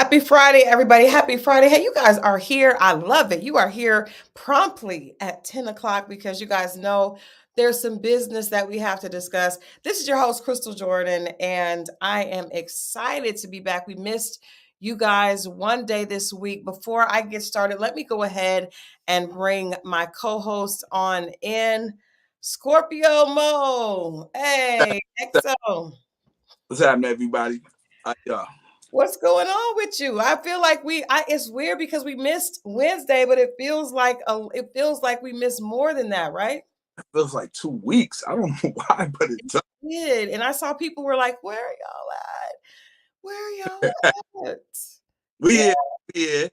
Happy Friday, everybody. Happy Friday. Hey, you guys are here. I love it. You are here promptly at 10 o'clock because you guys know there's some business that we have to discuss. This is your host, Christal Jordan, and I am excited to be back. We missed you guys one day this week. Before I get started, let me go ahead and bring my co-host on in, Scorpio Moe. Hey, XO. What's happening, everybody? What's going on with you? I feel like it's weird because we missed Wednesday, but it feels like we missed more than that, right? It feels like 2 weeks. I don't know why, but it does. Did. And I saw people were like, "Where are y'all at? Where are y'all at?" We here.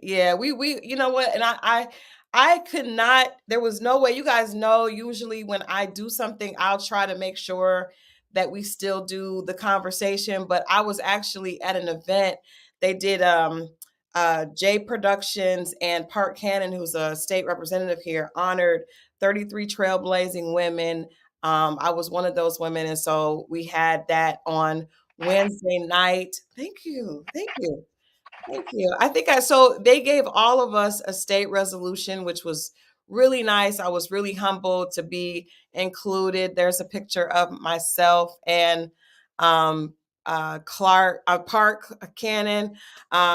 Yeah, we you know what? And I could not, there was no way. You guys know usually when I do something, I'll try to make sure that we still do the conversation. But I was actually at an event. They did J Productions and Park Cannon, who's a state representative here, honored 33 trailblazing women. I was one of those women, and so we had that on Wednesday night. Thank you. Thank you. Thank you. So they gave all of us a state resolution, which was really nice. I was really humbled to be included. There's a picture of myself and Park Cannon.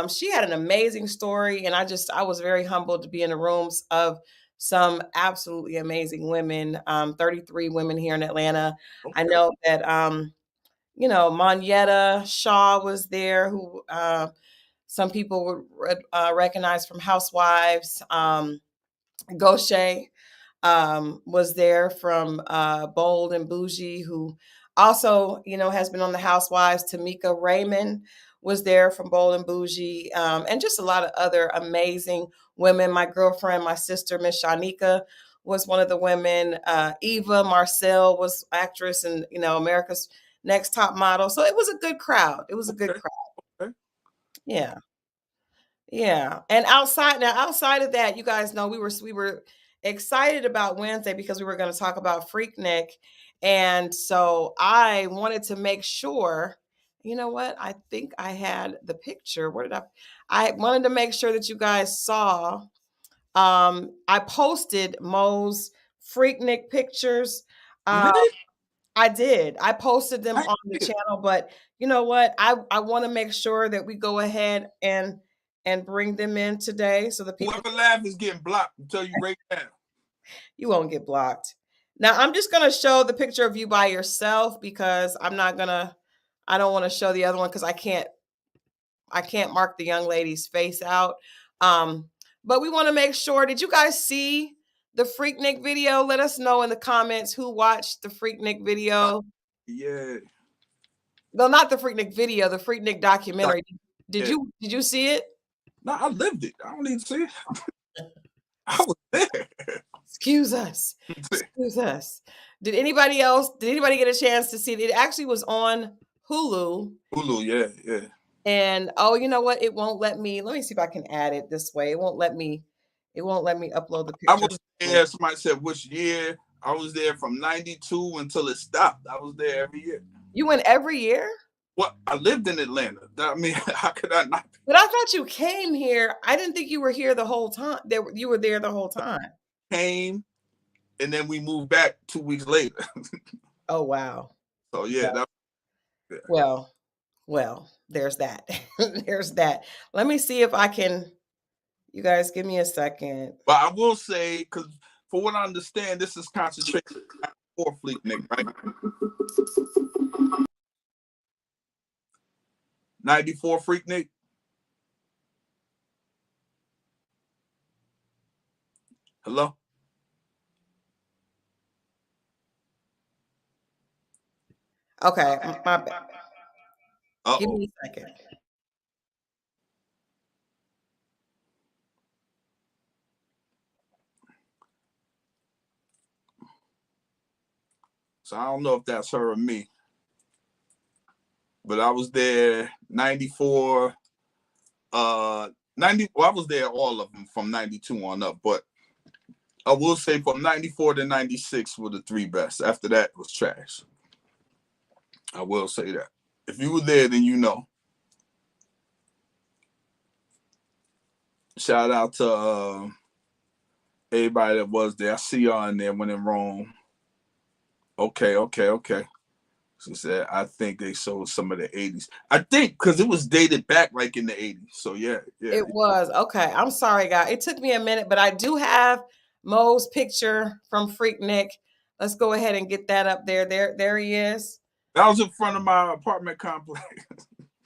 She had an amazing story, and I was very humbled to be in the rooms of some absolutely amazing women. 33 women here in Atlanta. Okay. I know that Monyetta Shaw was there, who some people would recognize from Housewives. Gaucher was there from Bold and Bougie, who also, has been on the Housewives. Tamika Raymond was there from Bold and Bougie, and just a lot of other amazing women. My girlfriend, my sister, Miss Shanika, was one of the women. Eva Marcel was actress and, America's Next Top Model. So it was a good crowd. It was a good crowd. Okay. Yeah. Yeah. And outside of that, you guys know we were excited about Wednesday because we were going to talk about Freaknik. And so I wanted to make sure, you know what? I think I had the picture. I wanted to make sure that you guys saw. I posted Mo's Freaknik pictures. Really? I did. I posted them on the channel, but you know what? I want to make sure that we go ahead and bring them in today so the people. Whoever laughs is getting blocked. I'll tell you right now. You won't get blocked. Now I'm just gonna show the picture of you by yourself because I don't want to show the other one because I can't mark the young lady's face out. But we want to make sure. Did you guys see the Freaknik video? Let us know in the comments who watched the Freaknik video. Yeah. No, not the Freaknik video, the Freaknik documentary. Did you see it? No, I lived it. I don't need to see it. I was there. Excuse us. Did anybody get a chance to see it? It actually was on Hulu. Hulu, yeah. And you know what? It won't let me. Let me see if I can add it this way. It won't let me upload the picture. I was there. Somebody said which year. I was there from 92 until it stopped. I was there every year. You went every year? Well, I lived in Atlanta. I mean, how could I not? But I thought you came here. I didn't think you were here the whole time. You were there the whole time. Came, and then we moved back 2 weeks later. Oh, wow. So, yeah. Well, there's that. There's that. Let me see if I can. You guys give me a second. But I will say, because for what I understand, this is concentrated for Freaknik, right? 94 Freaknik. Hello? Okay, my bad. Uh-oh. Give me a second. So I don't know if that's her or me. But I was there 94, I was there all of them from 92 on up. But I will say from 94 to 96 were the three best. After that was trash. I will say that. If you were there, then you know. Shout out to everybody that was there. I see y'all in there when in Rome. Okay. She said, I think they showed some of the 80s. I think because it was dated back like in the 80s. So yeah. It was. Okay. I'm sorry, guys. It took me a minute, but I do have Moe's picture from Freaknik. Let's go ahead and get that up there. There he is. That was in front of my apartment complex.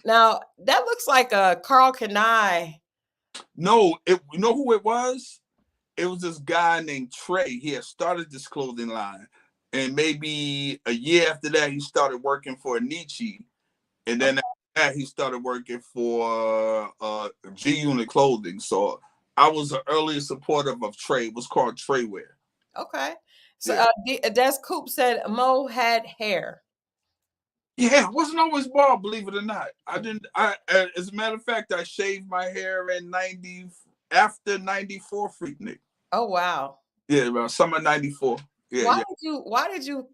Now, that looks like a Carl Kanai. No, you know who it was? It was this guy named Trey. He had started this clothing line. And maybe a year after that, he started working for Nietzsche. And then after that, he started working for G Unit Clothing. So I was an early supporter of Trey. It was called Treywear. Okay. So Des Coop said Moe had hair. Yeah, it wasn't always bald, believe it or not. As a matter of fact, I shaved my hair in after 94 Freaknik. Oh, wow. Yeah, about summer 94. Yeah, Why did you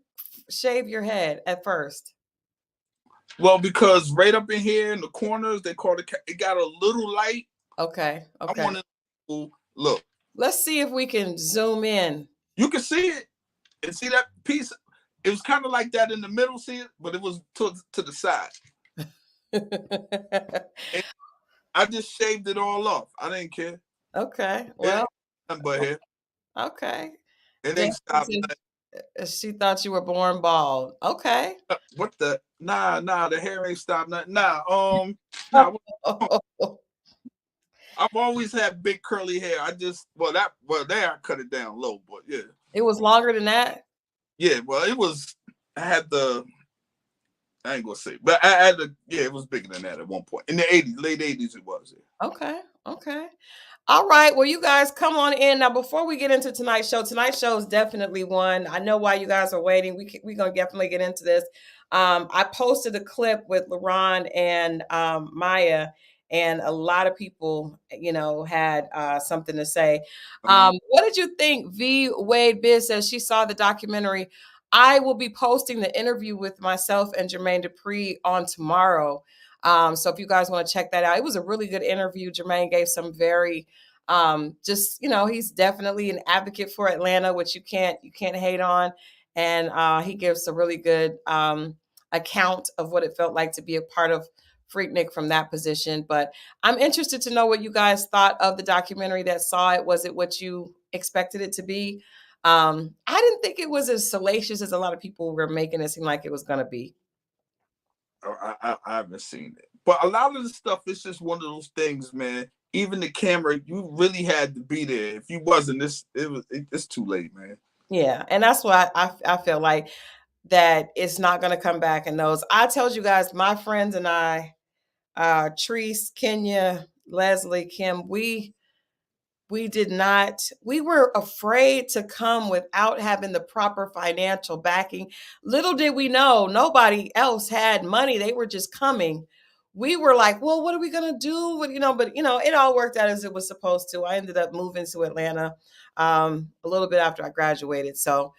shave your head at first? Well, because right up in here in the corners, it got a little light. Okay. I wanted to look. Let's see if we can zoom in. You can see it and see that piece. It was kind of like that in the middle, see it, but it was to the side. I just shaved it all off. I didn't care. Okay. Well, but here. Okay. It ain't stopped. She thought you were born bald. Okay. What the? Nah. The hair ain't stopped. Nah. I've always had big curly hair. There I cut it down low, but yeah. It was longer than that? Yeah, well, it was, I ain't gonna say, but it was bigger than that at one point. In the 80s, late 80s it was. Yeah. Okay. All right. Well, you guys come on in. Now, before we get into tonight's show is definitely one. I know why you guys are waiting. We're going to definitely get into this. I posted a clip with Laron and Mya, and a lot of people, had something to say. What did you think? V. Wade Biz says she saw the documentary. I will be posting the interview with myself and Jermaine Dupri on tomorrow. So if you guys want to check that out, it was a really good interview. Jermaine gave some very, he's definitely an advocate for Atlanta, which you can't hate on. And he gives a really good account of what it felt like to be a part of Freaknik from that position. But I'm interested to know what you guys thought of the documentary that saw it. Was it what you expected it to be? I didn't think it was as salacious as a lot of people were making it seem like it was going to be. I haven't seen it, but a lot of the stuff is just one of those things, man. Even the camera, you really had to be there. If you wasn't, it's too late, man. Yeah, and that's why I feel like that it's not going to come back in those. I told you guys, my friends and I, Patrice, Kenya, Leslie, Kim, we were afraid to come without having the proper financial backing. Little did we know, nobody else had money. They were just coming. We were like, well, what are we going to do? But it all worked out as it was supposed to. I ended up moving to Atlanta a little bit after I graduated. So,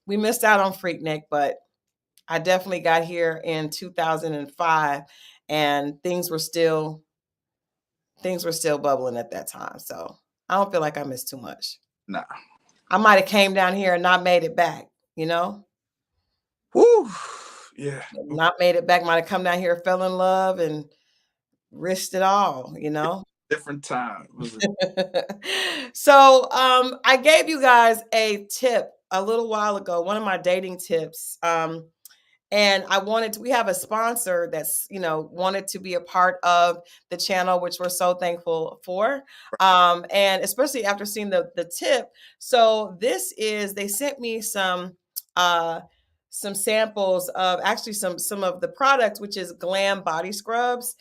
we missed out on Freaknik, but I definitely got here in 2005 and things were still bubbling at that time. So I don't feel like I missed too much. Nah. I might have came down here and not made it back, Woo. Yeah. Not made it back. Might have come down here, fell in love, and risked it all, Different time. So I gave you guys a tip a little while ago, one of my dating tips. And we have a sponsor that's, wanted to be a part of the channel, which we're so thankful for. And especially after seeing the tip. So they sent me some samples of actually some of the product, which is Glam body scrubs.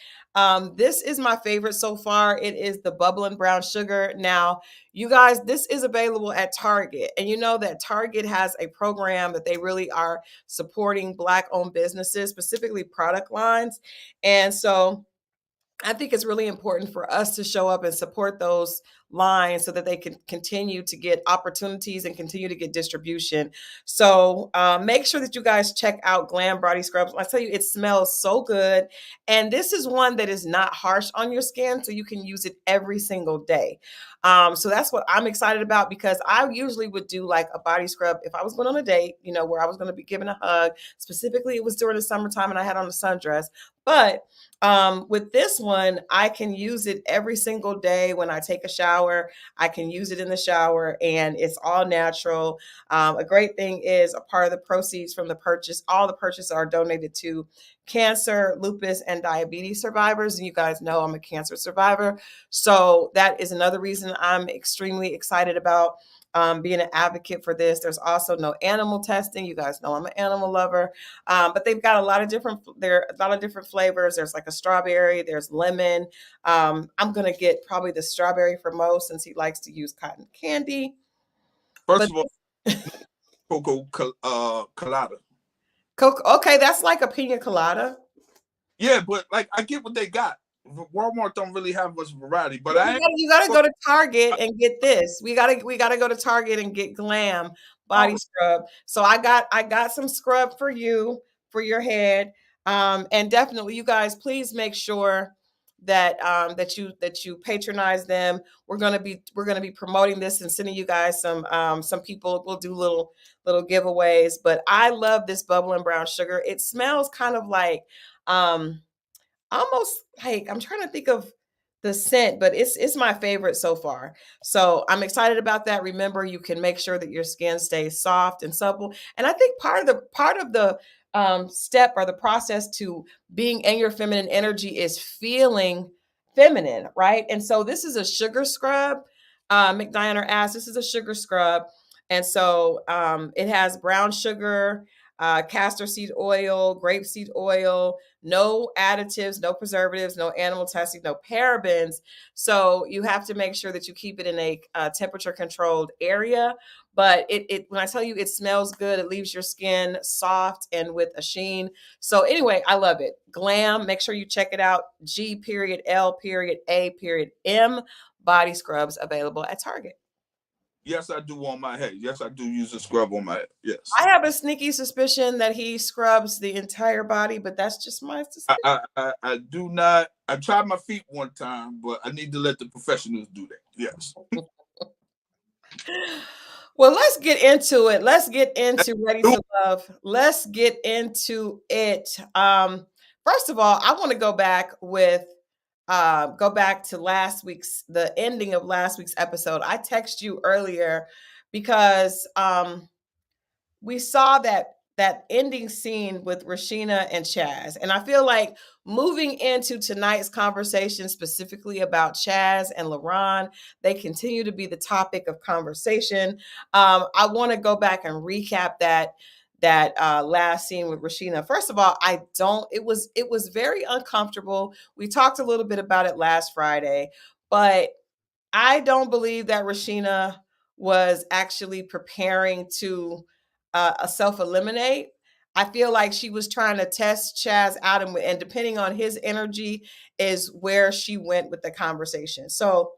This is my favorite so far. It is the bubbling brown sugar. Now, you guys, this is available at Target. And you know that Target has a program that they really are supporting Black-owned businesses, specifically product lines. And so I think it's really important for us to show up and support those line so that they can continue to get opportunities and continue to get distribution. So make sure that you guys check out Glam Body Scrubs. I tell you, it smells so good. And this is one that is not harsh on your skin, so you can use it every single day. So that's what I'm excited about, because I usually would do like a body scrub if I was going on a date, where I was going to be given a hug. Specifically, it was during the summertime and I had on a sundress. But with this one, I can use it every single day when I take a shower. I can use it in the shower, and it's all natural. A great thing is, a part of the proceeds from the purchase, all the purchases are donated to cancer, lupus, and diabetes survivors. And you guys know I'm a cancer survivor. So that is another reason I'm extremely excited about being an advocate for this. There's also no animal testing. You guys know I'm an animal lover, but they've got a lot of different flavors. There's like a strawberry, there's lemon. I'm gonna get probably the strawberry for Mo, since he likes to use cotton candy. First of all, cocoa colada. Okay, that's like a pina colada. Yeah, but like I get what they got. Walmart don't really have much variety, but you gotta go to Target and get this. We gotta go to Target and get Glam body scrub. So I got some scrub for you for your head. And definitely, you guys, please make sure that that you patronize them. We're gonna be promoting this and sending you guys some people. We'll do little giveaways. But I love this bubbling brown sugar. It smells kind of like almost like, I'm trying to think of the scent, but it's my favorite so far. So I'm excited about that. Remember, you can make sure that your skin stays soft and supple. And I think part of the step or the process to being in your feminine energy is feeling feminine, right? And so this is a sugar scrub. McDiner asked, this is a sugar scrub. And so it has brown sugar, castor seed oil, grapeseed oil, no additives, no preservatives, no animal testing, no parabens. So you have to make sure that you keep it in a temperature controlled area. But it when I tell you it smells good, it leaves your skin soft and with a sheen. So anyway, I love it. Glam, make sure you check it out. G.L.A.M body scrubs available at Target. Yes, I do on my head. Yes, I do use a scrub on my head. Yes. I have a sneaky suspicion that he scrubs the entire body, but that's just my suspicion. I do not. I tried my feet one time, but I need to let the professionals do that. Yes. Well, let's get into it. Let's get into Ready to Love. Let's get into it. First of all, I want to go back to the ending of last week's episode. I texted you earlier because we saw that ending scene with Rashina and Chaz. And I feel like moving into tonight's conversation, specifically about Chaz and Laron, they continue to be the topic of conversation. I want to go back and recap that last scene with Rashina. First of all, it was very uncomfortable. We talked a little bit about it last Friday, but I don't believe that Rashina was actually preparing to self-eliminate. I feel like she was trying to test Chaz out, and depending on his energy is where she went with the conversation. So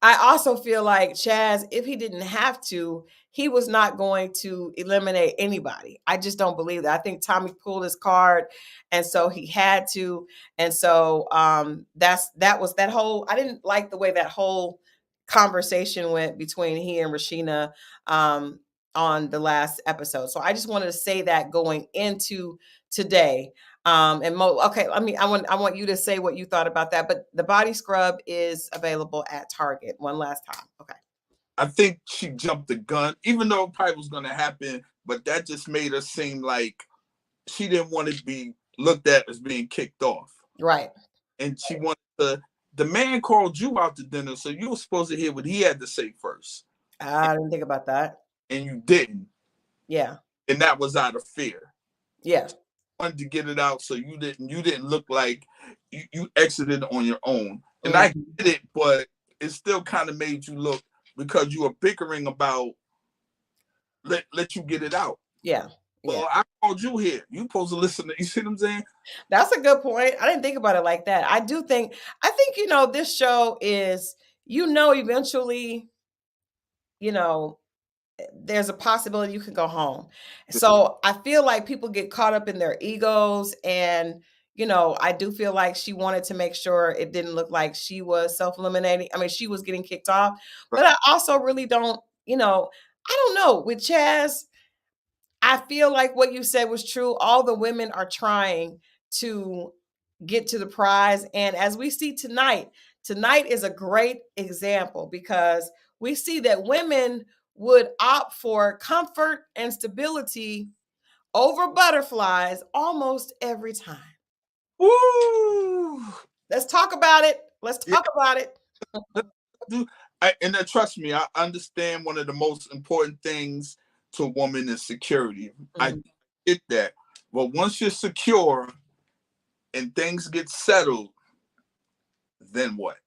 I also feel like Chaz, if he didn't have to, he was not going to eliminate anybody. I just don't believe that. I think Tommy pulled his card, and so he had to. And so that was that whole. I didn't like the way that whole conversation went between he and Rashina on the last episode. So I just wanted to say that going into today. And Mo, okay, I want you to say what you thought about that. But the body scrub is available at Target one last time. Okay. I think she jumped the gun, even though it probably was going to happen, but that just made her seem like she didn't want to be looked at as being kicked off. Right. And she wanted the man called you out to dinner, so you were supposed to hear what he had to say first. I didn't think about that. And you didn't. Yeah. And that was out of fear. Yeah. Wanted to get it out, so you didn't look like you exited on your own. And I get it, but it still kind of made you look, because you were bickering about let you get it out. Yeah. Well, I called you here. You supposed to listen to, you see what I'm saying? That's a good point. I didn't think about it like that. I think, this show is, eventually, you know, there's a possibility you can go home. So I feel like people get caught up in their egos. And, I do feel like she wanted to make sure it didn't look like she was self eliminating. I mean, she was getting kicked off. But I also really don't, I don't know. With Chaz, I feel like what you said was true. All the women are trying to get to the prize. And as we see tonight is a great example because we see that women would opt for comfort and stability over butterflies almost every time. Woo! Let's talk about it. Let's Yeah, talk about it. and trust me, I understand one of the most important things to a woman is security. I Mhm. get that. But once you're secure and things get settled, then what?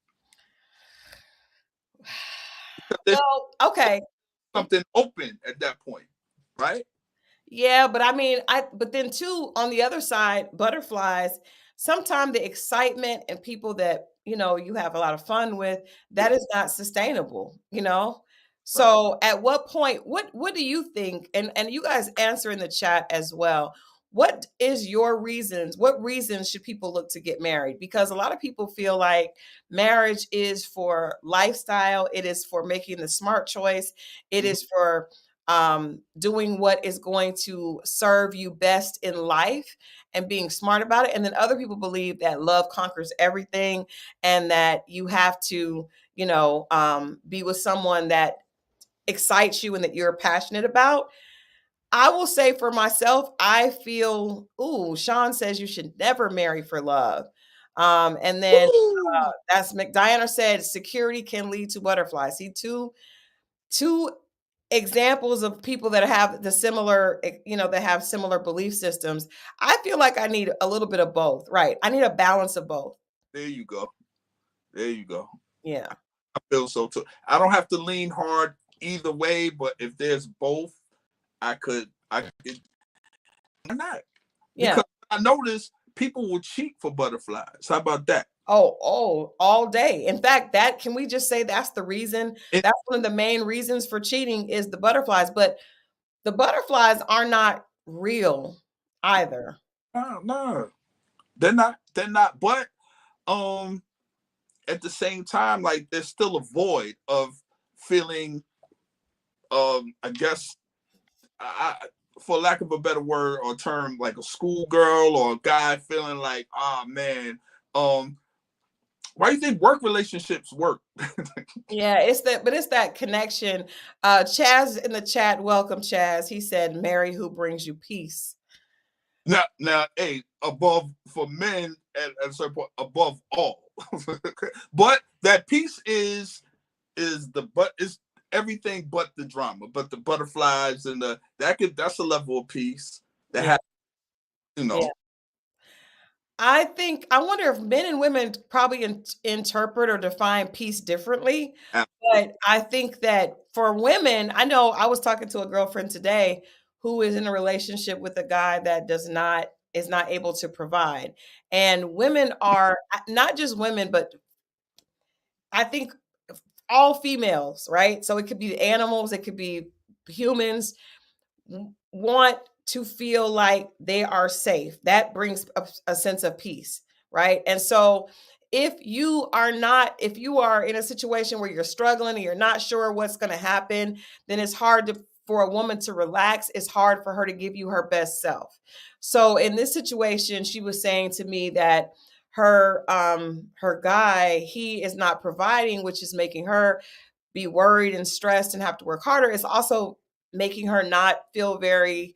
There's Well, okay. something open at that point, right? Yeah, but I mean, but then too, on the other side, butterflies, sometimes the excitement and people that, you have a lot of fun with, Yeah, that is not sustainable. right. So at what point, what do you think? And you guys answer in the chat as well. What is your reasons? What reasons should people look to get married? Because a lot of people feel like marriage is for lifestyle, it is for making the smart choice, it Mhm. is for doing what is going to serve you best in life and being smart about it. And then other people believe that love conquers everything and that you have to, be with someone that excites you and that you're passionate about. I will say for myself, I feel, ooh, Sean says you should never marry for love. And then Woo! that's Diana said security can lead to butterflies. See, two examples of people that have the similar, that have similar belief systems. I feel like I need a little bit of both, right? I need a balance of both. There you go. There you go. Yeah. I feel so too. I don't have to lean hard either way, but if there's both, I could, why not? Yeah. Because I notice people will cheat for butterflies. How about that? Oh, all day. In fact, that can we just say that's the reason? It, That's one of the main reasons for cheating is the butterflies, but the butterflies are not real either. no, no, they're not. They're not. But um, at the same time, like there's still a void of feeling. I guess for lack of a better word or term, like a schoolgirl or a guy feeling like, oh man, um, why do you think work relationships work? Yeah, it's that connection. Chaz in the chat, welcome Chaz. He said, "Marry who brings you peace." Now, hey, above for men at a certain point, above all, but that piece is the but is everything but the drama, but the butterflies and that's a level of peace that Yeah, has, you yeah. know. I wonder if men and women probably interpret or define peace differently. Absolutely. But I think that for women, I know I was talking to a girlfriend today who is in a relationship with a guy that is not able to provide. And women are not just women, but I think all females, right? So it could be animals, it could be humans want to feel like they are safe. That brings a sense of peace, right? And so if you are in a situation where you're struggling and you're not sure what's going to happen, then it's hard for a woman to relax. It's hard for her to give you her best self. So in this situation, she was saying to me that her guy, he is not providing, which is making her be worried and stressed and have to work harder. It's also making her not feel very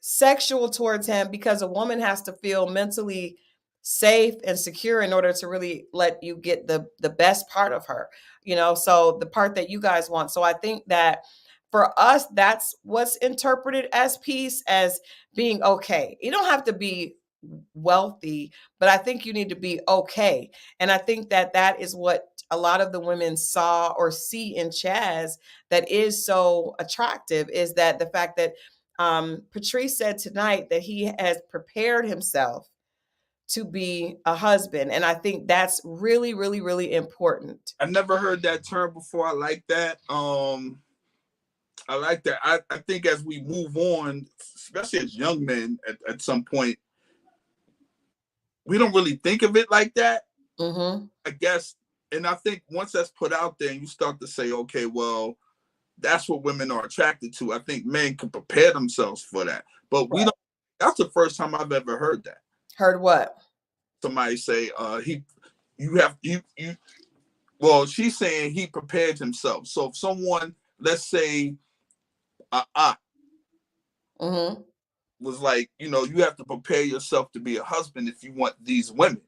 sexual towards him because a woman has to feel mentally safe and secure in order to really let you get the best part of her, so the part that you guys want. So I think that for us, that's what's interpreted as peace, as being okay. You don't have to be wealthy, but I think you need to be okay. And I think that that is what a lot of the women saw or see in Chaz that is so attractive, is that the fact that Patrice said tonight that he has prepared himself to be a husband. And I think that's really, really, really important. I never heard that term before. I like that. I like that. I think as we move on, especially as young men, at some point, we don't really think of it like that. Mm-hmm. I guess, and I think once that's put out there and you start to say, okay, well, that's what women are attracted to. I think men can prepare themselves for that. But we don't. That's the first time I've ever heard that. Heard what? Somebody say, you have you. Well, she's saying he prepared himself. So if someone, let's say, Mm-hmm. was like, you have to prepare yourself to be a husband if you want these women.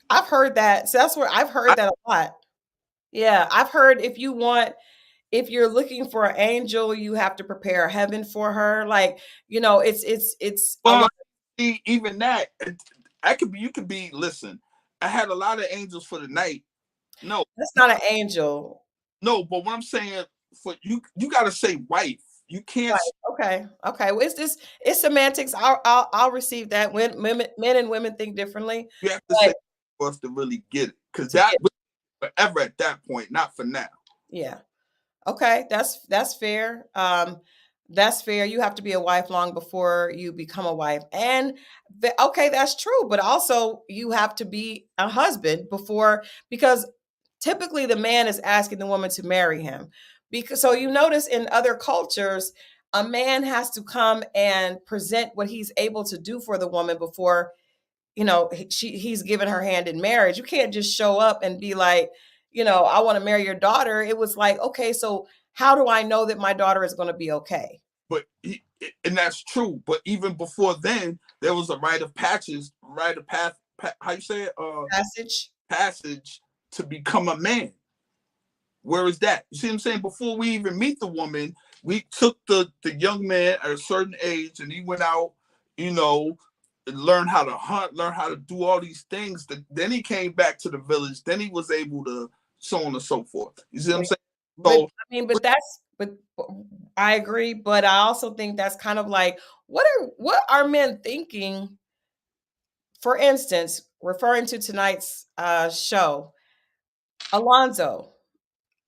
I've heard that. So that's where I've heard that a lot. Yeah, I've heard if you're looking for an angel, you have to prepare heaven for her. Like, it's a Well, lot. even that, you could be, listen, I had a lot of angels for the night. No, That's not an angel. no, but what I'm saying, for you got to say wife. You can't. Right. Okay. Well, it's semantics. I'll receive that. When men and women think differently. You have to say for us to really get it, because that was forever at that point, not for now. Yeah. Okay. That's fair. That's fair. You have to be a wife long before you become a wife. And okay, that's true. But also you have to be a husband before, because typically the man is asking the woman to marry him. Because so you notice in other cultures, a man has to come and present what he's able to do for the woman before, he's given her hand in marriage. You can't just show up and be like, I want to marry your daughter. It was like, okay, so how do I know that my daughter is going to be okay? But and that's true. But even before then, there was a rite of passage, how you say it? Passage to become a man. Where is that? You see what I'm saying? Before we even meet the woman, we took the young man at a certain age, and he went out, and learned how to hunt, learn how to do all these things. Then he came back to the village. Then he was able to, so on and so forth. You see what I'm saying? But I agree, but I also think that's kind of like, what are men thinking? For instance, referring to tonight's show, Alonzo.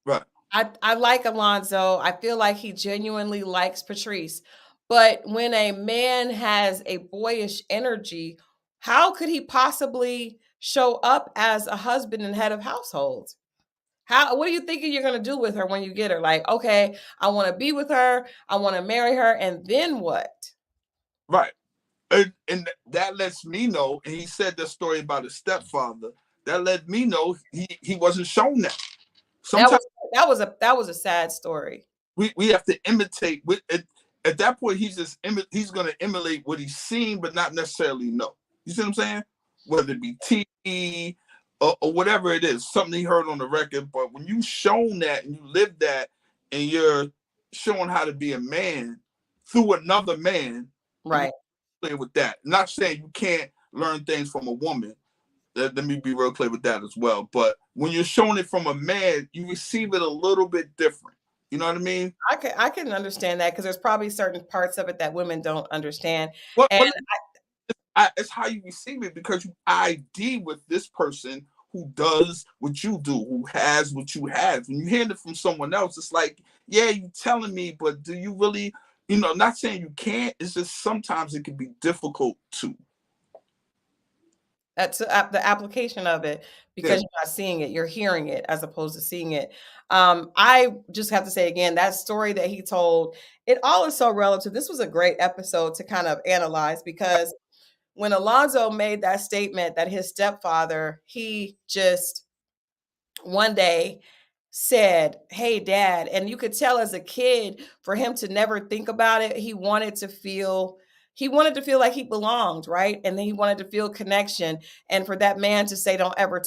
Right. I like Alonzo. I feel like he genuinely likes Patrice. But when a man has a boyish energy, how could he possibly show up as a husband and head of household? What are you thinking you're going to do with her when you get her? Like, okay, I want to be with her, I want to marry her, and then what? Right. And that lets me know, and he said that story about his stepfather, that let me know he wasn't shown that. Sometimes that was a sad story. We have to imitate. At that point, he's going to emulate what he's seen, but not necessarily know. You see what I'm saying? Whether it be TV or whatever it is, something he heard on the record. But when you shown that and you live that, and you're showing how to be a man through another man, right? Clear with that. Not saying you can't learn things from a woman. Let me be real clear with that as well. But when you're showing it from a man, you receive it a little bit different. You know what I mean? I can understand that, because there's probably certain parts of it that women don't understand. It's how you receive it, because you ID with this person who does what you do, who has what you have. When you hear it from someone else, it's like, yeah, you telling me, but do you really? Not saying you can't. It's just sometimes it can be difficult to. That's the application of it, because you're not seeing it, you're hearing it as opposed to seeing it. I just have to say again, that story that he told, it all is so relative. This was a great episode to kind of analyze, because when Alonzo made that statement that his stepfather, he just one day said, "Hey, Dad," and you could tell as a kid, for him to never think about it, he wanted to feel like he belonged, right? And then he wanted to feel connection. And for that man to say, don't ever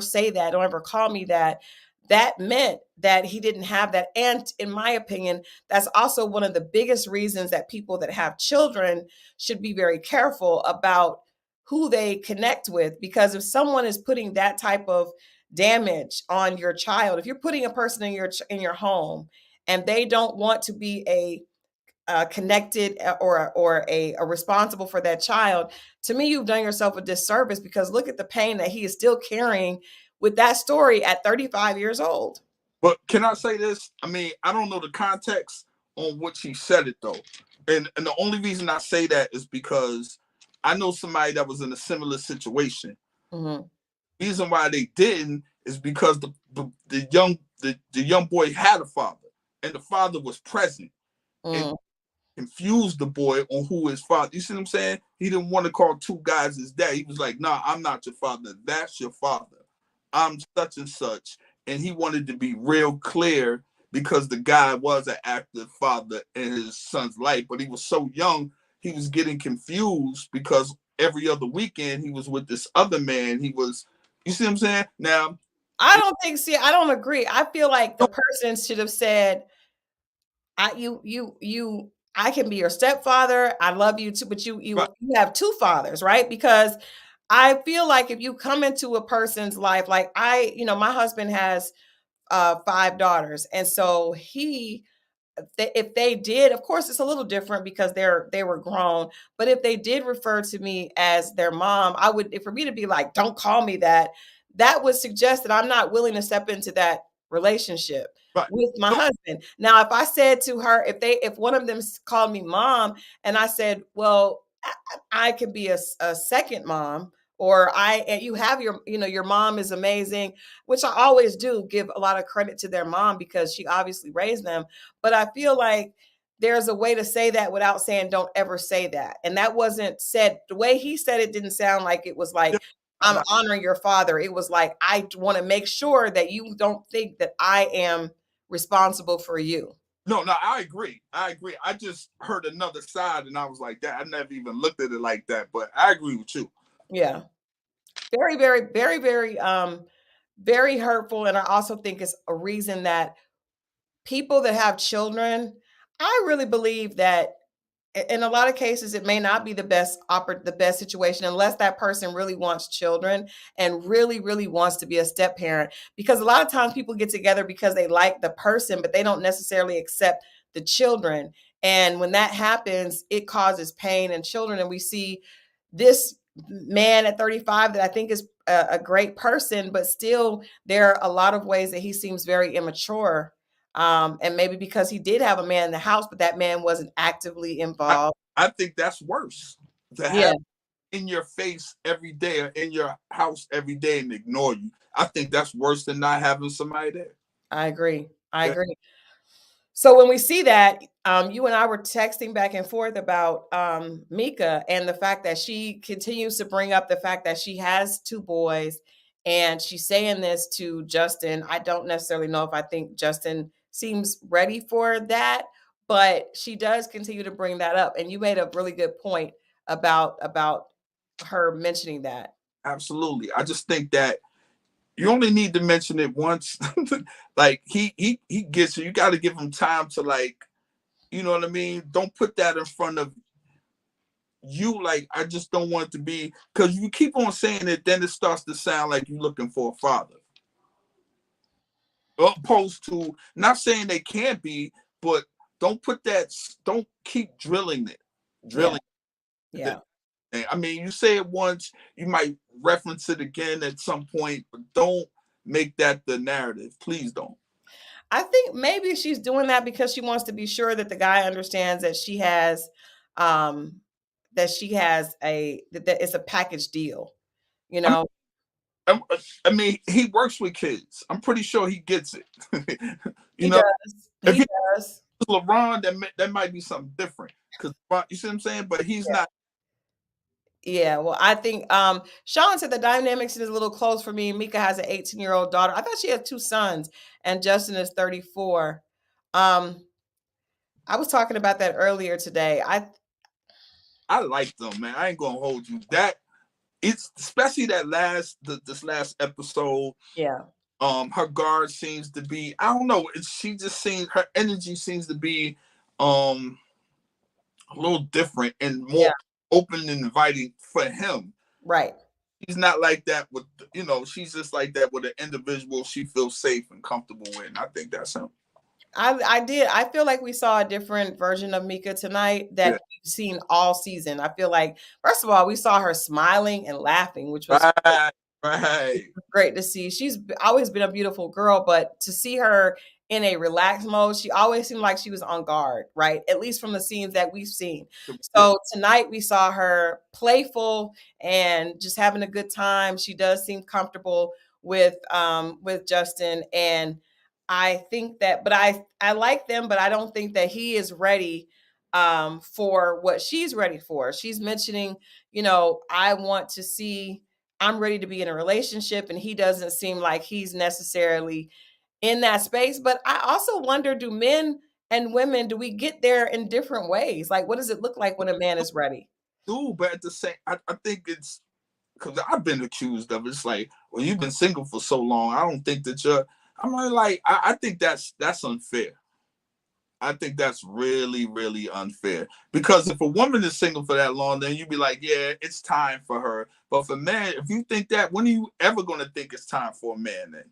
say that, don't ever call me that, that meant that he didn't have that. And in my opinion, that's also one of the biggest reasons that people that have children should be very careful about who they connect with. Because if someone is putting that type of damage on your child, if you're putting a person in your home and they don't want to be connected or a responsible for that child, to me, you've done yourself a disservice, because look at the pain that he is still carrying with that story at 35 years old. But can I say this? I mean, I don't know the context on which he said it though. And the only reason I say that is because I know somebody that was in a similar situation. Mm-hmm. The reason why they didn't is because the young boy had a father, and the father was present and confused the boy on who his father. You see what I'm saying? He didn't want to call two guys his dad. He was like, "Nah, I'm not your father. That's your father. I'm such and such." And he wanted to be real clear because the guy was an active father in his son's life, but he was so young, he was getting confused because every other weekend he was with this other man. He was, you see what I'm saying? Now, I don't agree. I feel like the person should have said, I can be your stepfather. I love you too, but you have two fathers, right? Because I feel like if you come into a person's life, like my husband has 5 daughters, and so if they did, of course, it's a little different because they were grown. But if they did refer to me as their mom, for me to be like, don't call me that, that would suggest that I'm not willing to step into that relationship with my husband. Now, if I said to her, if one of them called me mom, and I said, well, I could be a second mom, or you have your mom is amazing, which I always do give a lot of credit to their mom because she obviously raised them. But I feel like there's a way to say that without saying don't ever say that. And that wasn't said. The way he said it didn't sound like it was like, I'm honoring your father. It was like, I want to make sure that you don't think that I am responsible for you. No, I agree. I just heard another side and I was like, that I never even looked at it like that, but I agree with you. Yeah. Very, very, very, very, very hurtful. And I also think it's a reason that people that have children, I really believe that in a lot of cases, it may not be the best situation unless that person really wants children and really, really wants to be a step parent. Because a lot of times people get together because they like the person, but they don't necessarily accept the children. And when that happens, it causes pain in children. And we see this man at 35 that I think is a great person, but still there are a lot of ways that he seems very immature. And maybe because he did have a man in the house, but that man wasn't actively involved. I think that's worse to have in your face every day or in your house every day and ignore you. I think that's worse than not having somebody there. I agree. So when we see that, you and I were texting back and forth about Mika and the fact that she continues to bring up the fact that she has 2 boys, and she's saying this to Justin. I don't necessarily know if I think Justin seems ready for that, but she does continue to bring that up. And you made a really good point about her mentioning that. Absolutely. I just think that you only need to mention it once. Like he gets it. You got to give him time to, like, you know what I mean? Don't put that in front of you. Like, I just don't want it to be, because you keep on saying it, then it starts to sound like you're looking for a father. Opposed to, not saying they can't be, but don't keep drilling it. Yeah. I mean, you say it once, you might reference it again at some point, but don't make that the narrative. Please don't. I think maybe she's doing that because she wants to be sure that the guy understands that she has that it's a package deal, you know. I mean, he works with kids. I'm pretty sure he gets it. He does. If he does. Laron, that might be something different. Because you see what I'm saying? But he's not. Yeah, well, I think Sean said the dynamics is a little close for me. Mika has an 18-year-old daughter. I thought she had 2 sons, and Justin is 34. I was talking about that earlier today. I like them, man. I ain't gonna hold you. That it's especially this last episode. Yeah. Her guard seems to be, I don't know. She just seems, her energy seems to be a little different and more open and inviting for him. Right. She's not like that with, she's just like that with an individual she feels safe and comfortable with. And I think that's him. I did. I feel like we saw a different version of Mika tonight that Yeah. we've seen all season. I feel like, first of all, we saw her smiling and laughing, which was Right. Right. great to see. She's always been a beautiful girl, but to see her in a relaxed mode, she always seemed like she was on guard, right? At least from the scenes that we've seen. Yeah. So tonight we saw her playful and just having a good time. She does seem comfortable with Justin, and I think that, but I like them, but I don't think that he is ready for what she's ready for. She's mentioning, I want to see, I'm ready to be in a relationship, and he doesn't seem like he's necessarily in that space. But I also wonder, do men and women, do we get there in different ways? Like, what does it look like when a man is ready? Dude, but at the same, I think it's because I've been accused of it. It's like, well, you've been single for so long. I don't think that you're. I'm like, I think that's unfair. I think that's really, really unfair. Because if a woman is single for that long, then you'd be like, yeah, it's time for her. But for men, if you think that, when are you ever going to think it's time for a man then?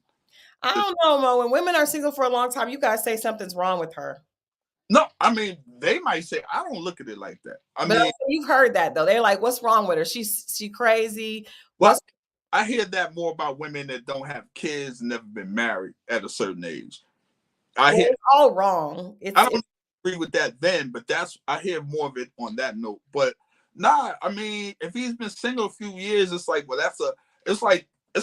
I don't know, Mo. When women are single for a long time, you guys say something's wrong with her. No, I mean, they might say, I don't look at it like that. I But mean, you've heard that though. They're like, "What's wrong with her? She crazy. well, What's I hear that more about women that don't have kids, never been married at a certain age. I well, hear it's all wrong." I It's don't agree with that then, but I hear more of it on that note. But nah, I mean, if he's been single a few years, it's like, well, it's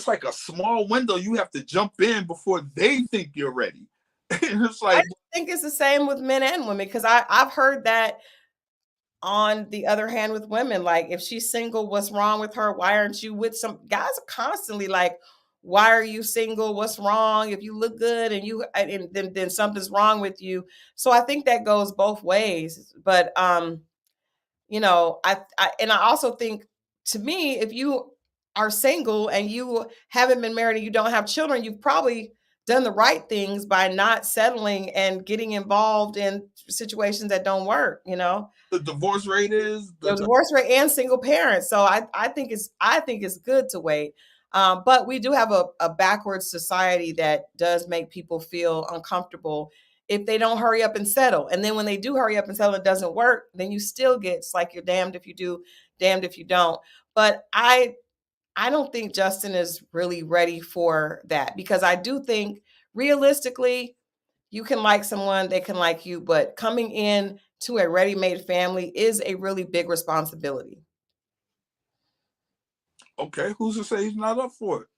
like a small window. You have to jump in before they think you're ready. It's I like, think it's the same with men and women, because I've heard that on the other hand with women. Like, if she's single, what's wrong with her? Why aren't you with some guys? Are constantly like, why are you single? What's wrong? If you look good and then something's wrong with you. So I think that goes both ways. But I also think, to me, if you are single and you haven't been married and you don't have children, you've probably done the right things by not settling and getting involved in situations that don't work. the divorce rate is The divorce rate and single parents. So I think it's good to wait. But we do have a backwards society that does make people feel uncomfortable if they don't hurry up and settle. And then when they do hurry up and settle, it doesn't work. Then you still get, it's like you're damned if you do, damned if you don't. But I don't think Justin is really ready for that, because I do think realistically, you can like someone, they can like you, but coming in to a ready-made family is a really big responsibility. okay. Who's to say he's not up for it?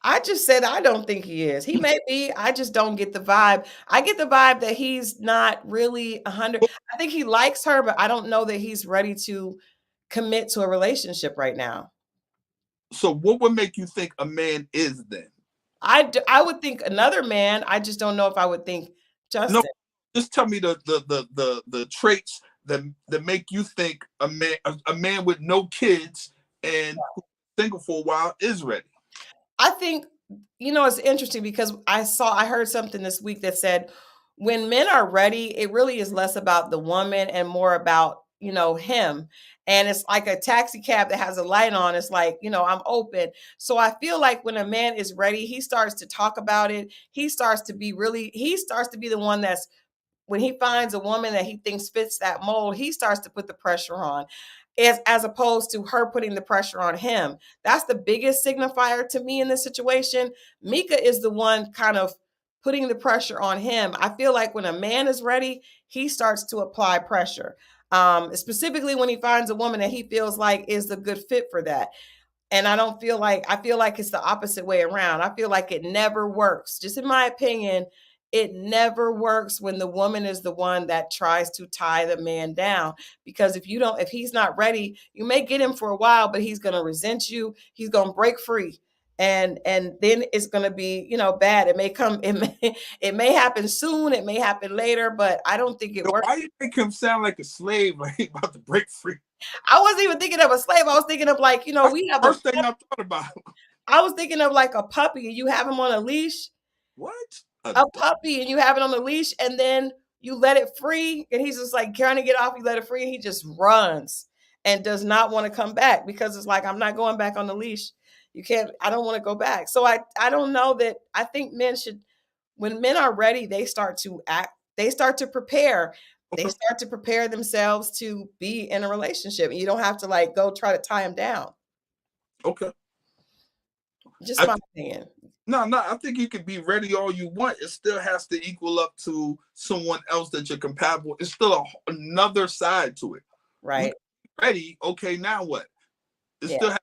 I just said I don't think he is. He may be. I just don't get the vibe. I get the vibe that he's not really 100. I think he likes her, but I don't know that he's ready to commit to a relationship right now. So, what would make you think a man is then? I would think another man. I just don't know if I would think No, Justin. just tell me the traits that make you think a man with no kids and who's single for a while is ready. I think, it's interesting because I heard something this week that said when men are ready, it really is less about the woman and more about, him. And it's like a taxi cab that has a light on. It's like, I'm open. So I feel like when a man is ready, he starts to talk about it. He starts to be the one that's, when he finds a woman that he thinks fits that mold, he starts to put the pressure on, as opposed to her putting the pressure on him. That's the biggest signifier to me in this situation. Mika is the one kind of putting the pressure on him. I feel like when a man is ready, he starts to apply pressure. Specifically when he finds a woman that he feels like is the good fit for that. And I feel like it's the opposite way around. I feel like it never works. Just in my opinion, it never works when the woman is the one that tries to tie the man down. Because if he's not ready, you may get him for a while, but he's going to resent you. He's going to break free. And then it's going to be, bad. It may happen soon. It may happen later, but I don't think it So works. why you make him sound like a slave, like he about to break free? I wasn't even thinking of a slave. I was thinking of, like, That's we the have a first thing I thought about. I was thinking of like a puppy, and you have him on a leash, What? a puppy, and you have it on the leash, and then you let it free, and he's just like trying to get off. You let it free, and he just runs and does not want to come back, because it's like, I'm not going back on the leash. You can't. I don't want to go back. So I don't know that. I think men should. when men are ready, they start to act, they start to prepare. They Okay. start to prepare themselves to be in a relationship. You don't have to like go try to tie them down. Okay. Just I my opinion. No, no, I think you could be ready all you want. It still has to equal up to someone else that you're compatible. It's still another side to it. You Right. ready? Okay, now what? It Yeah. still has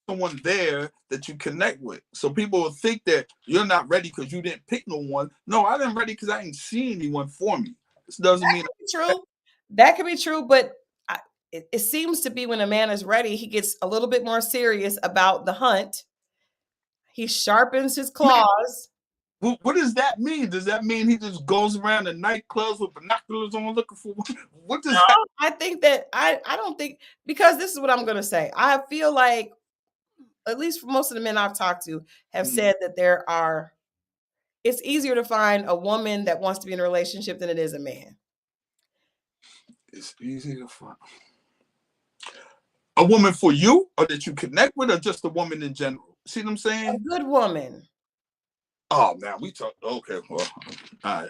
someone there that you connect with. So people will think that you're not ready because you didn't pick no one. No, I didn't ready because I ain't seen anyone for me. This doesn't mean True. That could be true, but it seems to be when a man is ready, he gets a little bit more serious about the hunt. He sharpens his claws. what does that mean? Does that mean he just goes around the nightclubs with binoculars on looking for what does that I think that I don't think, because this is what I'm going to say. I feel like at least for most of the men I've talked to have mean? said that it's easier to find a woman that wants to be in a relationship than it is a man. It's easy to find a woman for you, or that you connect with, or just a woman in general. See what I'm A saying? good woman. Oh man, we talk. Okay, well, all right.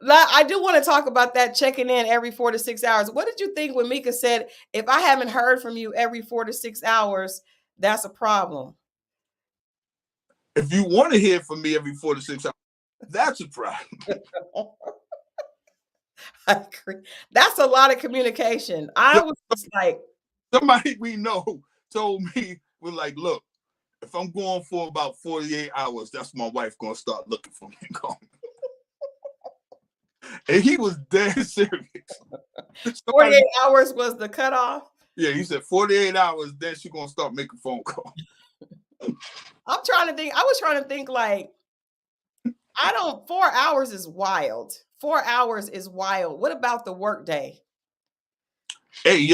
I do want to talk about that checking in every 4 to 6 hours. What did you think when Mika said, if I haven't heard from you every 4 to 6 hours, that's a problem? If you want to hear from me every 4 to 6 hours, that's a problem. I agree. That's a lot of communication. I was just like, Somebody we know told me, we're like, look, if I'm going for about 48 hours, that's my wife gonna start looking for me. And he was dead serious. 48 hours was the cutoff. Yeah, he said 48 hours, then she's gonna start making phone calls. I'm trying to think. I was trying to think like, 4 hours is wild. 4 hours is wild. What about the work day? Hey,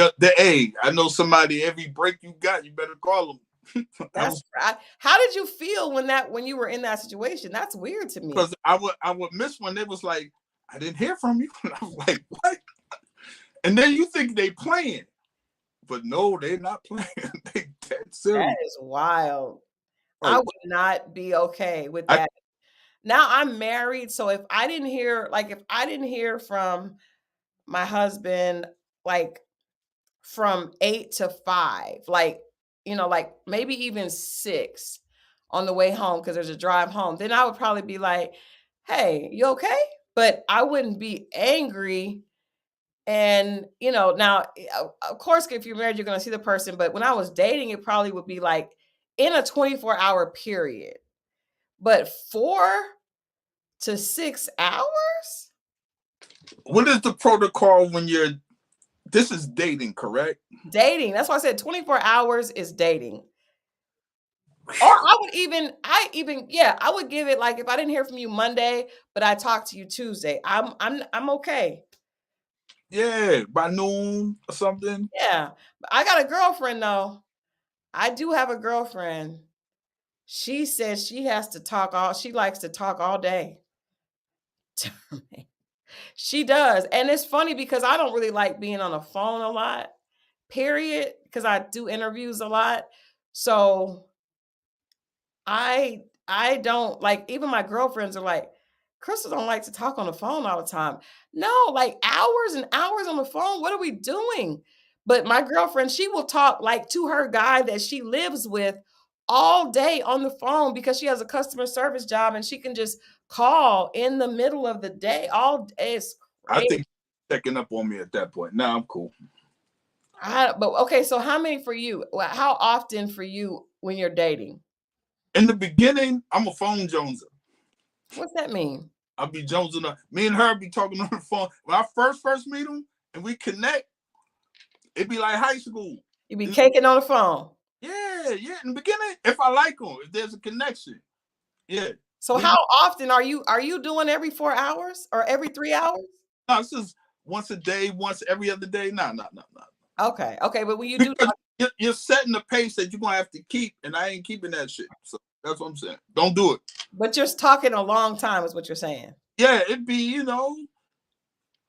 I know somebody, every break you got, you better call them. That's right. How did you feel when you were in that situation? That's weird to me. Because I would miss when they was like, I didn't hear from you. And I was like, what? And then you think they playing, but no, they're not playing. They dead serious. That is wild. Right. I would not be okay with that. Now I'm married, so if I didn't hear from my husband like from 8 to 5, like, like maybe even 6 on the way home because there's a drive home, then I would probably be like, "Hey, you okay?" But I wouldn't be angry. And, now, of course, if you're married, you're going to see the person. But when I was dating, it probably would be like in a 24-hour period. But 4 to 6 hours? What is the protocol when this is dating, correct? Dating. That's why I said 24 hours is dating. Or I would give it like, if I didn't hear from you Monday, but I talked to you Tuesday, I'm okay. Yeah, by noon or something. Yeah. I got a girlfriend though. I do have a girlfriend. She says she likes to talk all day. She does. And it's funny because I don't really like being on the phone a lot, period, because I do interviews a lot. So I don't like, even my girlfriends are like, Crystal don't like to talk on the phone all the time. No, like hours and hours on the phone. What are we doing? But my girlfriend, she will talk like to her guy that she lives with all day on the phone because she has a customer service job and she can just call in the middle of the day all day. It's I crazy. think checking up on me at that point. Nah, I'm cool. But okay, so how many for you? How often for you when you're dating? In the beginning, I'm a phone Joneser. What's that mean? I'll be jonesing up. Me and her be talking on the phone. When I first meet him and we connect, it'd be like high school. You be caking on the phone. Yeah. In the beginning, if I like him, if there's a connection. Yeah. So how often are you doing every 4 hours or every 3 hours? No, it's just once a day, once every other day. No. Okay, but when you do Because you're setting the pace that you're gonna have to keep, and I ain't keeping that shit. So that's what I'm saying. Don't do it. but you're talking a long time is what you're saying. Yeah, it'd be, how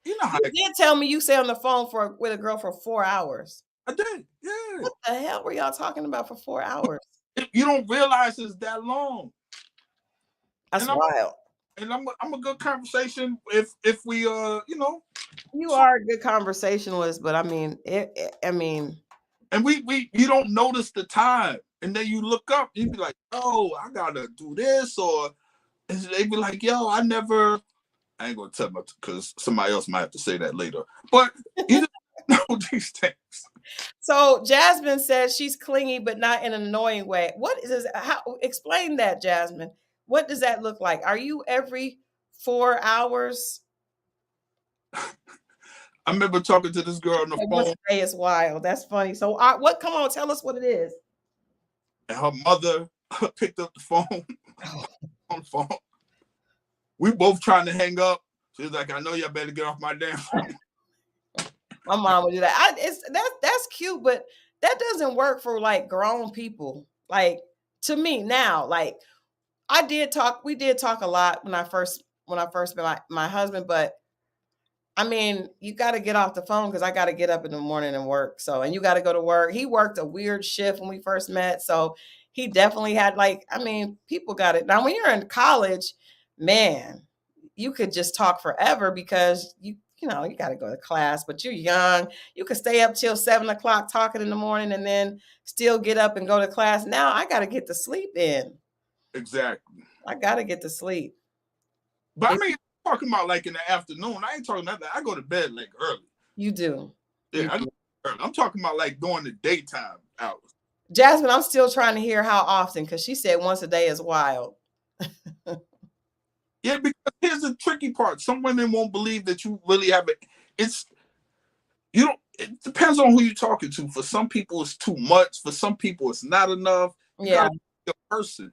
You did tell me you stay on the phone with a girl for 4 hours. I did. Yeah. What the hell were y'all talking about for 4 hours? You don't realize it's that long. That's wild. And I'm a good conversation if we You so, are a good conversationalist, but I mean, and we you don't notice the time, and then you look up and you be like, oh, I gotta do this, or they be like, yo, I ain't gonna tell much because somebody else might have to say that later. But you just know these things. So Jasmine says she's clingy, but not in an annoying way. What is how? Explain that, Jasmine. What does that look like? Are you every 4 hours? I remember talking to this girl on the phone. Day is wild. That's funny. So, what? Come on, tell us what it is. And her mother picked up the phone on the phone. We both trying to hang up. She was like, I know y'all better get off my damn phone. My mom would do that. That's cute, but that doesn't work for like grown people. Like to me now, like we did talk a lot when I first met my husband, but I mean, you got to get off the phone because I got to get up in the morning and work. So, and you got to go to work. He worked a weird shift when we first met. So he definitely had like, I mean, people got it. Now, when you're in college, man, you could just talk forever because you know, you got to go to class, but you're young. You could stay up till 7 o'clock talking in the morning and then still get up and go to class. Now I got to get to sleep in. Exactly. I got to get to sleep. But I mean, talking about like in the afternoon. I ain't talking about that. I go to bed like early. You do. Yeah, I go early. I'm talking about like during the daytime hours. Jasmine, I'm still trying to hear how often because she said once a day is wild. Yeah, because here's the tricky part. Some women won't believe that you really have it. It depends on who you're talking to. For some people, it's too much. For some people, it's not enough. You gotta be a person.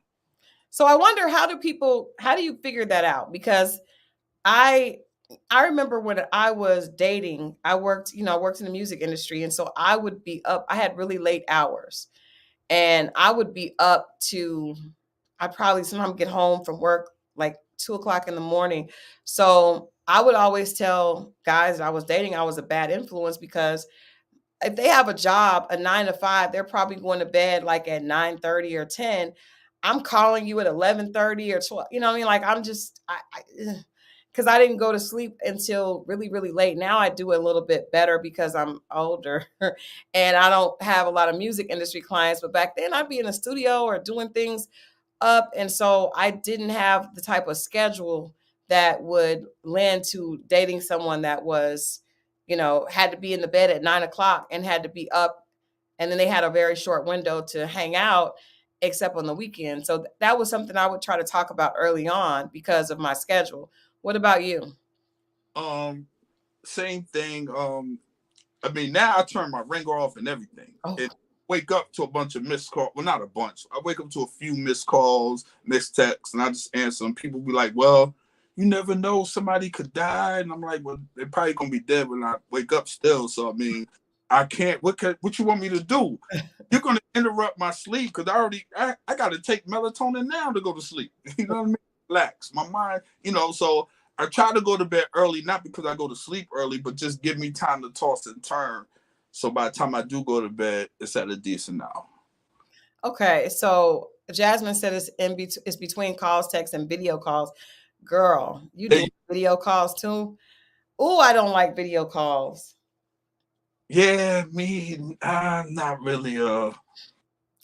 So I wonder how do you figure that out? Because I remember when I was dating, I worked in the music industry. And so I would be up, I had really late hours and I would be up to, I probably sometimes get home from work like 2 o'clock in the morning. So I would always tell guys that I was dating, I was a bad influence because if they have a job, a 9 to 5, they're probably going to bed like at 9:30 or 10. I'm calling you at 11:30 or 12. You know what I mean? Like I'm just, because I didn't go to sleep until really, really late. Now I do a little bit better because I'm older and I don't have a lot of music industry clients. But back then I'd be in the studio or doing things up. And so I didn't have the type of schedule that would lend to dating someone that was, had to be in the bed at 9 o'clock and had to be up. And then they had a very short window to hang out, except on the weekend. So that was something I would try to talk about early on because of my schedule. What about you? Same thing. I mean, now I turn my ringer off and everything. And wake up to a bunch of missed calls. Well, not a bunch. I wake up to a few missed calls, missed texts, and I just answer them. People be like, well, you never know, somebody could die. And I'm like, well, they're probably gonna be dead when I wake up still. So I mean, I can't, what you want me to do? You're gonna interrupt my sleep because I gotta take melatonin now to go to sleep. You know what I mean? Relax. My mind, so I try to go to bed early, not because I go to sleep early, but just give me time to toss and turn. So by the time I do go to bed, it's at a decent hour. Okay, so Jasmine said it's between calls, text, and video calls. Girl, you do video calls too? Oh, I don't like video calls. Yeah, me, I'm not really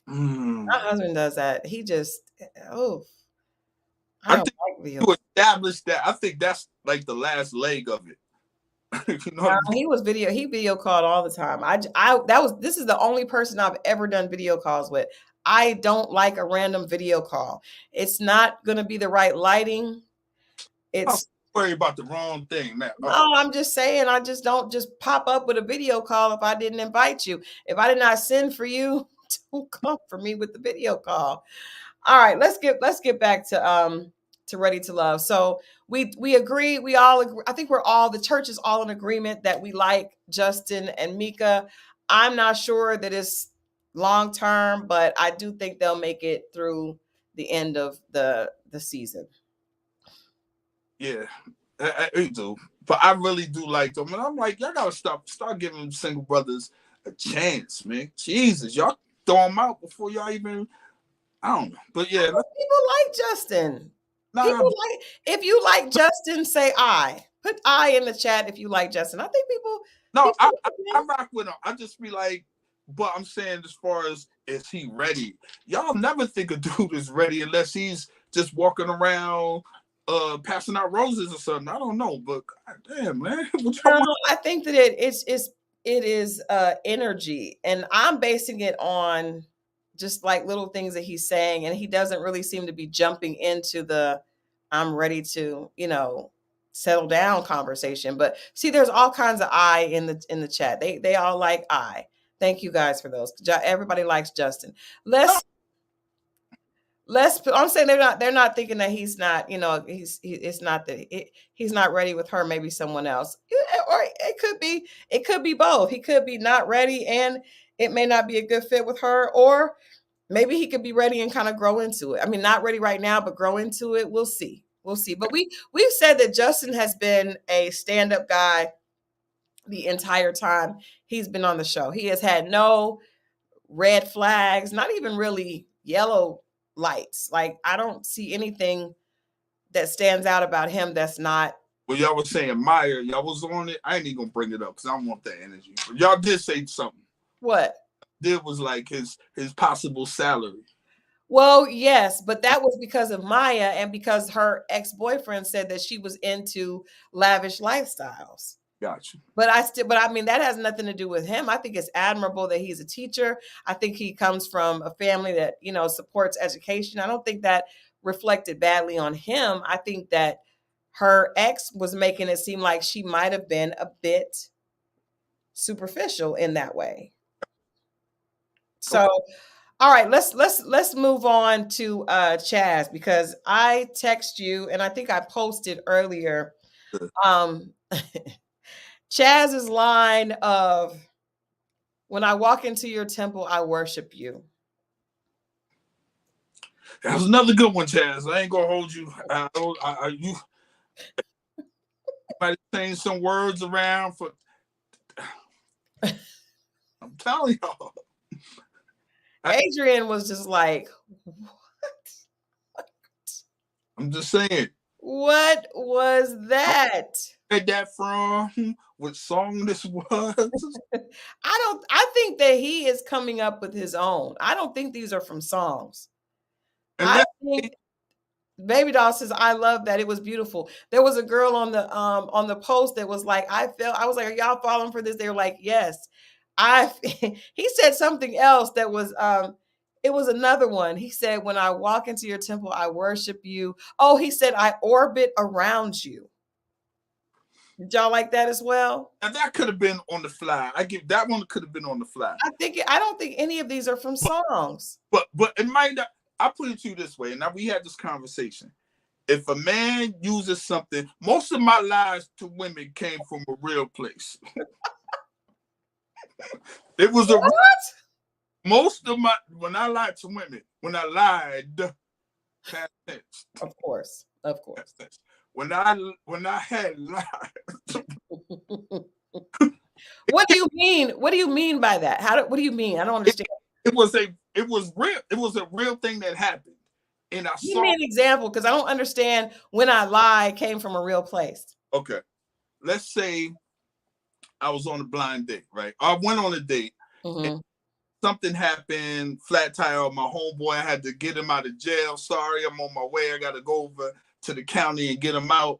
My husband does that. He just I don't like video. To establish that, I think that's like the last leg of it. He video called all the time. This is the only person I've ever done video calls with. I don't like a random video call. It's not going to be the right lighting. It's worry about the wrong thing now. No, I'm just saying, I just don't just pop up with a video call if I didn't invite you. If I did not send for you, don't come for me with the video call. All right, let's get back to Ready to Love. So we agree, we all agree. I think the church is all in agreement that we like Justin and Mika. I'm not sure that it's long term, but I do think they'll make it through the end of the season. Yeah, I do. But I really do like them. And I'm like, y'all gotta start giving single brothers a chance, man. Jesus, y'all throw them out before y'all even, I don't know. But yeah. People like Justin. Nah, People like, if you like Justin, say I. Put I in the chat if you like Justin. I think no, people I rock with him. I just be like, but I'm saying as far as is he ready? Y'all never think a dude is ready unless he's just walking around passing out roses or something. I don't know, but God damn, man. No, I think that it is energy, and I'm basing it on just like little things that he's saying, and he doesn't really seem to be jumping into the I'm ready to, settle down conversation. But see, there's all kinds of I in the chat. They all like I. Thank you guys for those. Everybody likes Justin. I'm saying they're not thinking that he's not, it's not that he's not ready with her, maybe someone else. Or it could be both. He could be not ready and it may not be a good fit with her, or maybe he could be ready and kind of grow into it. I mean, not ready right now, but grow into it. We'll see. But we've said that Justin has been a stand-up guy the entire time he's been on the show. He has had no red flags, not even really yellow lights. Like, I don't see anything that stands out about him that's not. Well, y'all was saying Mya, y'all was on it. I ain't even gonna bring it up because I don't want that energy. But y'all did say something. What? It was like his possible salary. Well, yes, but that was because of Mya and because her ex-boyfriend said that she was into lavish lifestyles. Gotcha. But I mean, that has nothing to do with him. I think it's admirable that he's a teacher. I think he comes from a family that, supports education. I don't think that reflected badly on him. I think that her ex was making it seem like she might have been a bit superficial in that way. So, all right, let's move on to Chaz, because I text you and I think I posted earlier Chaz's line of, when I walk into your temple, I worship you. That was another good one, Chaz. I ain't gonna hold you. You might change some words around for. I'm telling y'all. Adrian was just like, what? I'm just saying. What was that? Where that from? What song this was? I think that he is coming up with his own. I don't think these are from songs. I think Baby Doll says, I love that. It was beautiful. There was a girl on the post that was like, I was like, are y'all falling for this? They were like, yes. He said something else that was it was another one. He said, when I walk into your temple, I worship you. Oh, he said, I orbit around you. Did y'all like that as well? And that could have been on the fly. I give that one could have been on the fly. I don't think any of these are from songs. But it might not. I put it to you this way. Now we had this conversation. If a man uses something, most of my lies to women came from a real place. It was what? Most of my, when I lied to women, when I lied, past tense. Of course. When I had lied. What do you mean? What do you mean by that? What do you mean? I don't understand. It was real. It was a real thing that happened. And Give me an example, because I don't understand when I lie came from a real place. Okay. Let's say I was on a blind date, right? I went on a date. Mm-hmm. Something happened, flat tire on my homeboy. I had to get him out of jail. Sorry, I'm on my way. I got to go over to the county and get him out,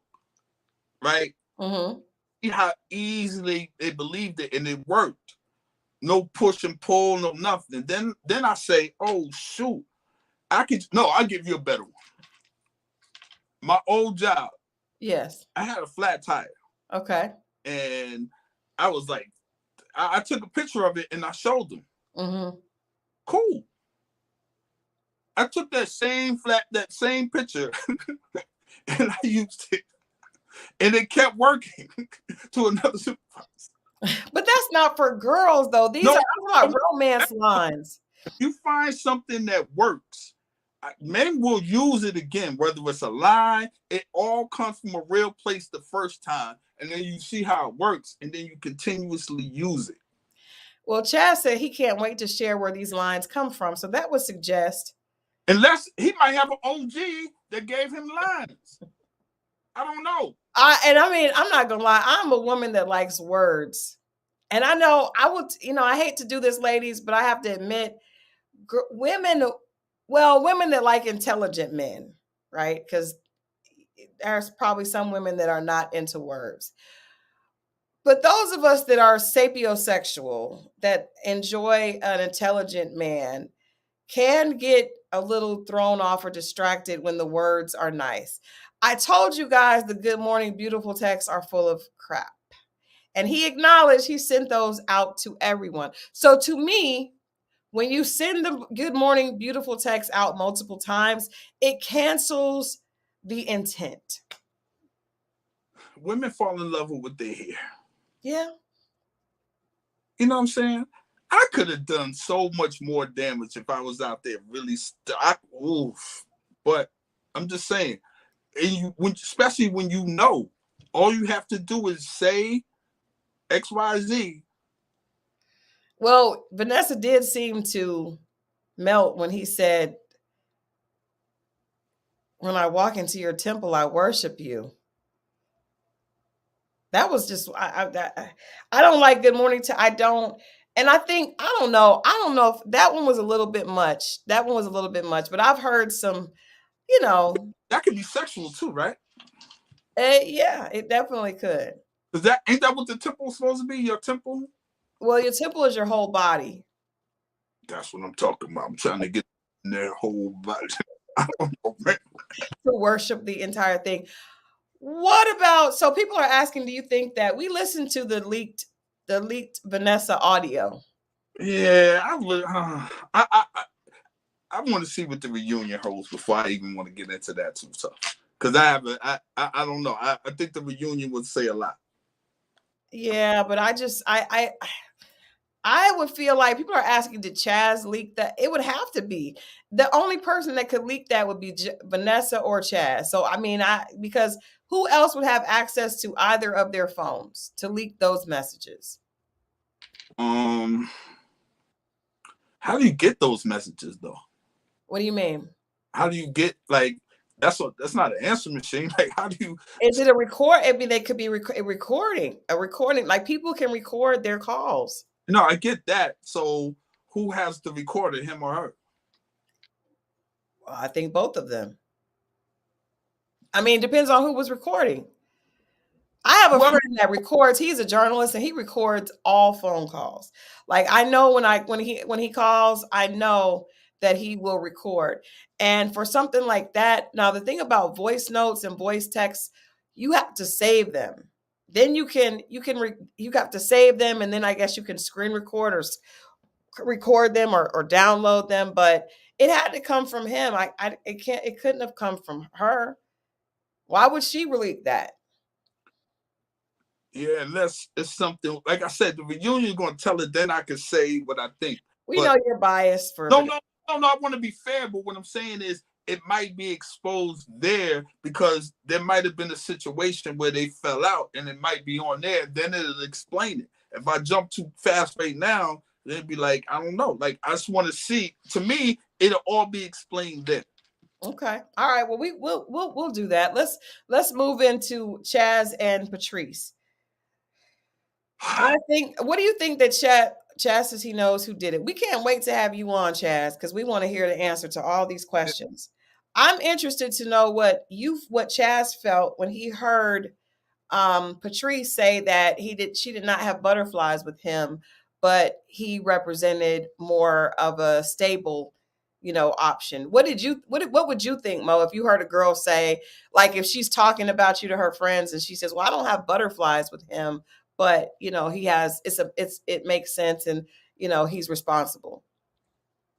right? Mm-hmm. See how easily they believed it, and it worked. No push and pull, no nothing. Then I say, oh, shoot. I'll give you a better one. My old job. Yes. I had a flat tire. Okay. And I was like, I took a picture of it and I showed them. Mm-hmm. Cool. I took that same picture and I used it. And it kept working to another supervisor. But that's not for girls, though. These are about romance lines. If you find something that works, men will use it again, whether it's a lie. It all comes from a real place the first time, and then you see how it works, and then you continuously use it. Well, Chaz said he can't wait to share where these lines come from, so that would suggest, unless he might have an OG that gave him lines. I don't know. I mean, I'm not gonna lie. I'm a woman that likes words, and I know I would. I hate to do this, ladies, but I have to admit, women that like intelligent men, right? Because there's probably some women that are not into words. But those of us that are sapiosexual, that enjoy an intelligent man, can get a little thrown off or distracted when the words are nice. I told you guys the good morning, beautiful texts are full of crap. And he acknowledged he sent those out to everyone. So to me, when you send the good morning, beautiful text out multiple times, it cancels the intent. Women fall in love with what they hear. Yeah. You know what I'm saying? I could have done so much more damage if I was out there really But I'm just saying, especially when all you have to do is say XYZ. Well, Vanessa did seem to melt when he said, "When I walk into your temple, I worship you." That was just I don't like good morning to I don't, and I don't know if that one was a little bit much. That one was a little bit much, but I've heard some, that could be sexual too, right? Yeah, it definitely could. Ain't that what the temple is supposed to be? Your temple? Well, your temple is your whole body. That's what I'm talking about. I'm trying to get in their whole body. I don't know, man. To worship the entire thing. What about, so people are asking, do you think that we listened to the leaked Vanessa audio? Yeah, I want to see what the reunion holds before I even want to get into that too tough. Because I don't know. I think the reunion would say a lot. Yeah, but I would feel like people are asking, did Chaz leak that? It would have to be. The only person that could leak that would be Vanessa or Chaz. So, I mean, because who else would have access to either of their phones to leak those messages? How do you get those messages, though? What do you mean? How do you get, like, that's not an answer machine. Like, how do you? Is it a record? I mean, they could be a recording. Like people can record their calls. No, I get that. So who has to record it, him or her? Well, I think both of them. I mean, it depends on who was recording. I have a friend that records. He's a journalist and he records all phone calls. Like I know when he calls, I know that he will record. And for something like that, now the thing about voice notes and voice texts, you have to save them. Then you have to save them, and then I guess you can screen record or record them or download them. But it had to come from him. It couldn't have come from her. Why would she release that? Yeah, unless it's something, like I said, the reunion is going to tell it, then I can say what I think. We know you're biased for. No, I want to be fair, but what I'm saying is it might be exposed there because there might have been a situation where they fell out and it might be on there. Then it'll explain it. If I jump too fast right now, they'd be like, I don't know. Like, I just want to see. To me, it'll all be explained then. Okay. All right. Well, we'll do that. Let's move into Chaz and Patrice. What do you think that Chaz says he knows who did it? We can't wait to have you on, Chaz, because we want to hear the answer to all these questions. I'm interested to know what Chaz felt when he heard Patrice say that she did not have butterflies with him, but he represented more of a stable, option. What would you think, Mo, if you heard a girl say, like, if she's talking about you to her friends and she says, well, I don't have butterflies with him, but he has, it makes sense, and he's responsible.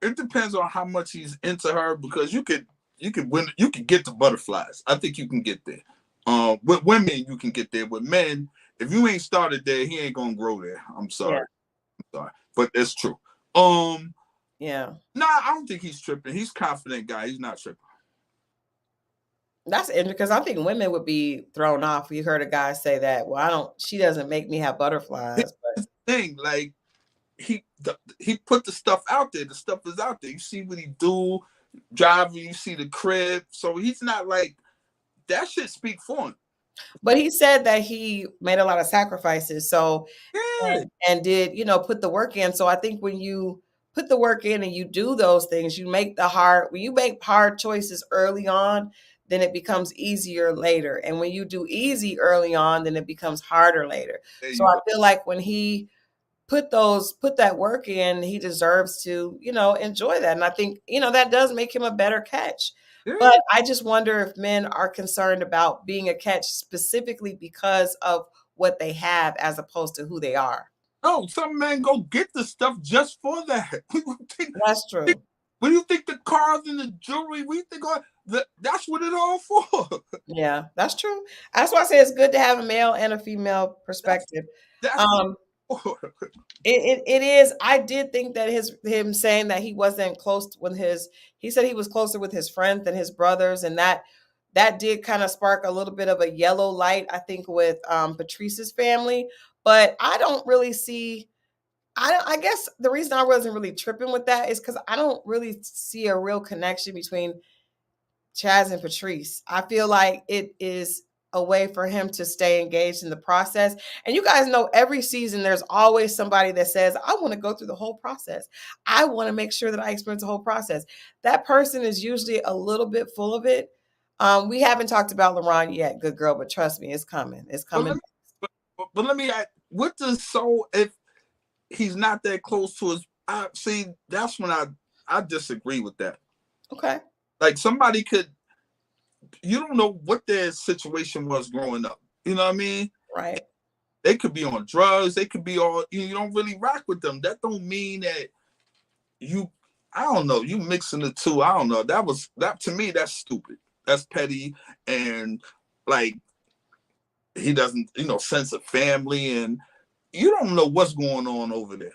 It depends on how much he's into her, because you could get the butterflies. I think you can get there. With women, you can get there. With men, if you ain't started there, he ain't gonna grow there. I'm sorry. Yeah. I'm sorry. But it's true. Yeah. Nah, I don't think he's tripping. He's a confident guy. He's not tripping. That's interesting, because I think women would be thrown off if you heard a guy say that. Well, she doesn't make me have butterflies. But the thing, like, he put the stuff out there. The stuff is out there. You see what he do. driving, you see the crib. So he's not like, that shit speak for him. But he said that he made a lot of sacrifices. So Yeah. and did, put the work in. So I think when you put the work in and you do those things, when you make hard choices early on, then it becomes easier later. And when you do easy early on, then it becomes harder later. There So you I go. feel like when he put that work in, he deserves to, enjoy that. And I think, that does make him a better catch. Yeah. But I just wonder if men are concerned about being a catch specifically because of what they have as opposed to who they are. No, some men go get the stuff just for that. That's true. When you think the cars and the jewelry, we think that's what it all for. Yeah, that's true. That's why I say it's good to have a male and a female perspective. That's Um, what it is. I did think that him saying that he wasn't close with he said he was closer with his friends than his brothers, and that did kind of spark a little bit of a yellow light, I think, with Patrice's family. But I don't really see. I guess the reason I wasn't really tripping with that is because I don't really see a real connection between Chaz and Patrice. I feel like it is a way for him to stay engaged in the process. And you guys know every season there's always somebody that says, I want to go through the whole process. I want to make sure that I experience the whole process. That person is usually a little bit full of it. We haven't talked about Laron yet, good girl, but trust me, it's coming. It's coming. But let me ask, what does so if he's not that close to his? See, that's when I disagree with that. Okay. Like somebody could, you don't know what their situation was growing up. You know what I mean? Right. They could be on drugs. They could be all, you don't really rock with them. That don't mean that I don't know, you mixing the two. I don't know. That to me, that's stupid. That's petty. And like, he doesn't, sense of family. And you don't know what's going on over there.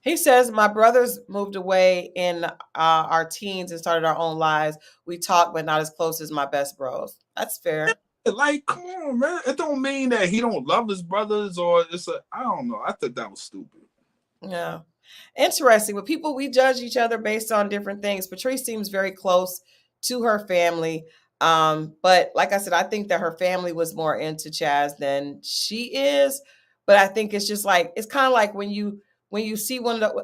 He says, my brothers moved away in our teens and started our own lives. We talk, but not as close as my best bros. That's fair. Like, come on, man. It don't mean that he don't love his brothers or I don't know. I thought that was stupid. Yeah. Interesting. With people, we judge each other based on different things. Patrice seems very close to her family. But like I said, I think that her family was more into Chaz than she is. But I think it's just like, it's kind of like when you see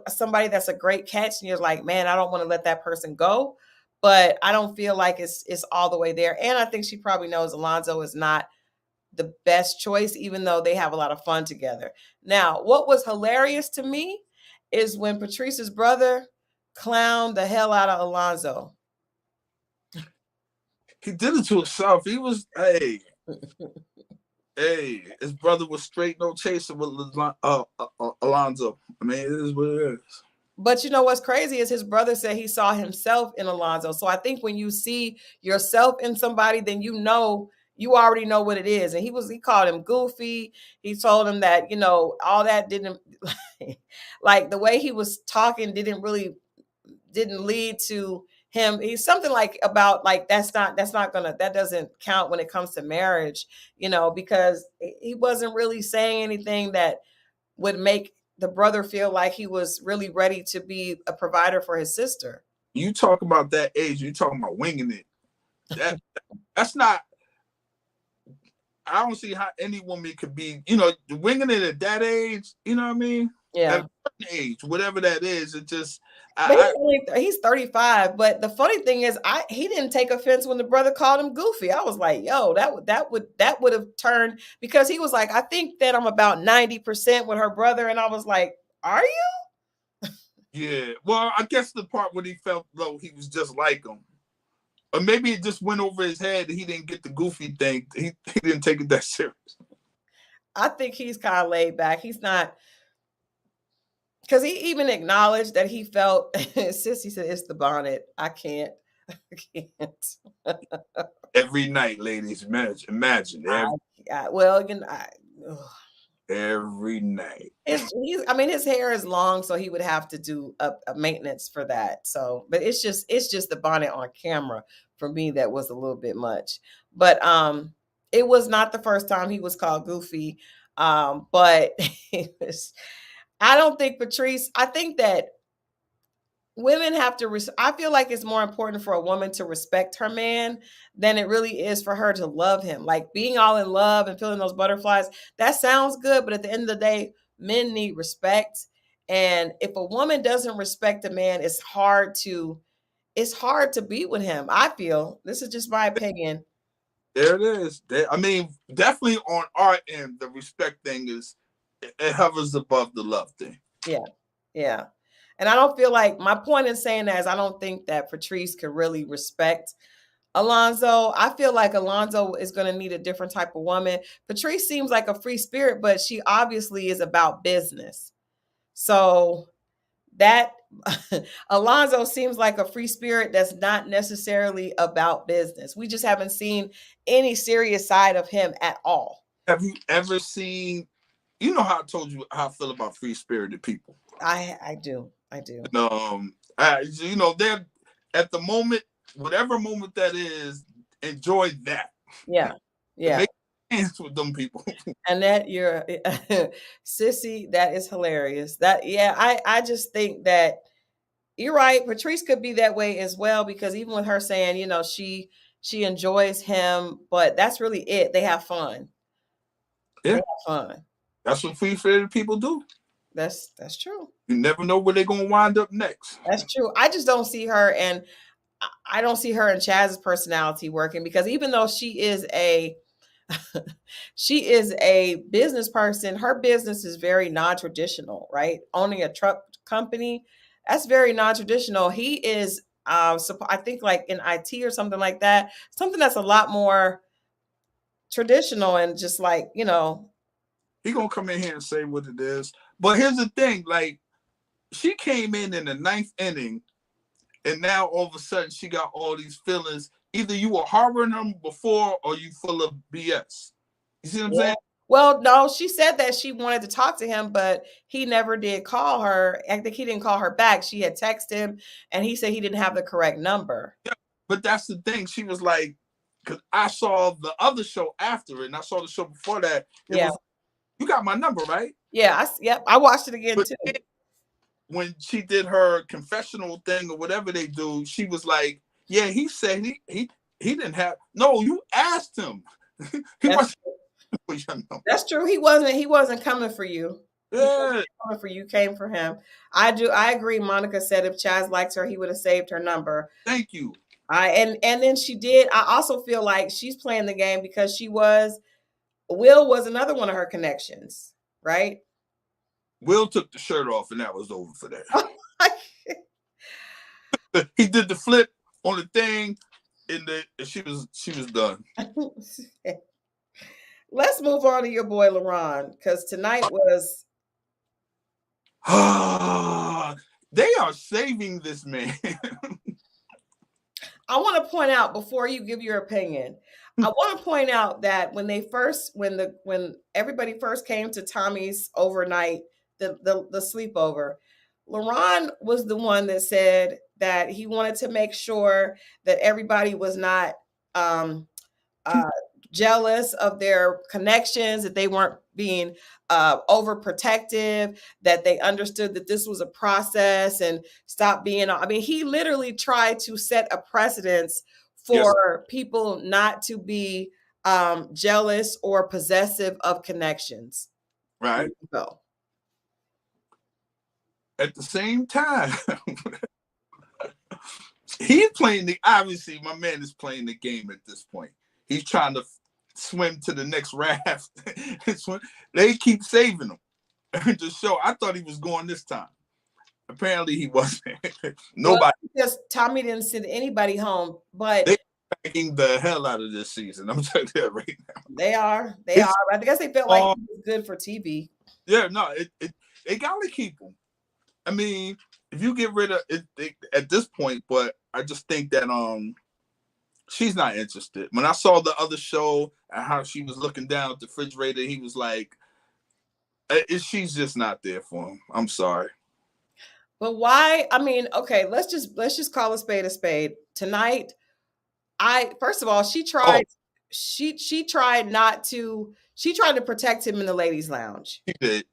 somebody that's a great catch and you're like, man, I don't want to let that person go. But I don't feel like it's all the way there. And I think she probably knows Alonzo is not the best choice, even though they have a lot of fun together. Now, what was hilarious to me is when Patrice's brother clowned the hell out of Alonzo. He did it to himself. He was, hey, his brother was straight no chaser with Alonzo. I mean, it is what it is. But you know what's crazy is his brother said he saw himself in Alonzo. So I think when you see yourself in somebody, then you already know what it is. And he called him goofy. He told him that, all that didn't like the way he was talking didn't lead to him. He's something like about like that doesn't count when it comes to marriage, because he wasn't really saying anything that would make the brother feel like he was really ready to be a provider for his sister. You talk about that age, you talking about winging it. That's not. I don't see how any woman could be, winging it at that age. You know what I mean? Yeah. At that age, whatever that is, it just. He's 35. But the funny thing is, he didn't take offense when the brother called him goofy. I was like, yo, that would have turned, because he was like, I think that I'm about 90% with her brother, and I was like, are you? Yeah. Well, I guess the part when he felt low, he was just like him. Or maybe it just went over his head and he didn't get the goofy thing. He didn't take it that serious. I think he's kind of laid back. He's not, because he even acknowledged that he felt, Sissy said, it's the bonnet. I can't. Every night, ladies, imagine. Every night. His hair is long, so he would have to do a maintenance for that. So, but it's just the bonnet on camera for me that was a little bit much. But it was not the first time he was called goofy. But it was. I don't think Patrice. I think that women have to I feel like it's more important for a woman to respect her man than it really is for her to love him. Like being all in love and feeling those butterflies, that sounds good, but at the end of the day, men need respect. And if a woman doesn't respect a man, it's hard to be with him. I feel. This is just my opinion. There it is. I mean, definitely on our end, the respect thing it hovers above the love thing. Yeah. Yeah. And I don't feel like, my point in saying that is I don't think that Patrice could really respect Alonzo. I feel like Alonzo is going to need a different type of woman. Patrice seems like a free spirit, but she obviously is about business. So that Alonzo seems like a free spirit that's not necessarily about business. We just haven't seen any serious side of him at all. Have you ever seen, you know how I told you how I feel about free spirited people? I do. You know, they're at the moment, whatever moment that is, enjoy that. Yeah. Yeah. Make hands with them people. And that you're sissy, that is hilarious. I just think that you're right. Patrice could be that way as well, because even with her saying, you know, she enjoys him, but that's really it. They have fun. Yeah. They have fun. That's what free spirited people do. That's true. You never know where they're gonna wind up next. That's true. I just don't see her, and I don't see her and Chaz's personality working, because even though she is a business person, her business is very non-traditional, right? Owning a truck company, that's very non-traditional. He is so I think like in IT or something like that, something that's a lot more traditional and just like, you know. He gonna come in here and say what it is. But here's the thing, like, she came in the 9th inning, and now all of a sudden she got all these feelings. Either you were harboring them before or you full of BS. You see what I'm saying? Well, no, she said that she wanted to talk to him, but he never did call her. I think he didn't call her back. She had texted him, and he said he didn't have the correct number. Yeah, but that's the thing. She was like, because I saw the other show after it, and I saw the show before that. It was, you got my number, right? Yeah, I watched it again too. When she did her confessional thing or whatever they do, she was like, yeah, he said he didn't have, no, you asked him. That's true. He wasn't coming for you. Yeah. Coming for you, came for him. I agree. Monica said if Chaz liked her, he would have saved her number. Thank you. And then she did. I also feel like she's playing the game because Will was another one of her connections, right? Will took the shirt off and that was over for that. He did the flip on the thing and she was done. Let's move on to your boy Laron, because tonight was they are saving this man. I want to point out before you give your opinion, I want to point out that when everybody first came to Tommy's overnight, the sleepover, Laron was the one that said that he wanted to make sure that everybody was not jealous of their connections, that they weren't being overprotective, that they understood that this was a process and stop being. I mean, he literally tried to set a precedence for people not to be jealous or possessive of connections. Right. So, at the same time, he's playing obviously my man is playing the game at this point. He's trying to swim to the next raft. They keep saving him. The show, I thought he was going this time. Apparently he wasn't. Nobody. Because Tommy didn't send anybody home, but they're backing the hell out of this season. I'm telling you that right now. They are. I guess they felt like it was good for TV. Yeah, no, they gotta keep him. I mean, if you get rid of it at this point, but I just think that she's not interested. When I saw the other show and how she was looking down at the refrigerator, he was like, she's just not there for him. I'm sorry. But why? I mean, okay, let's just call a spade a spade. Tonight, first of all, she tried she tried to protect him in the ladies' lounge. She did.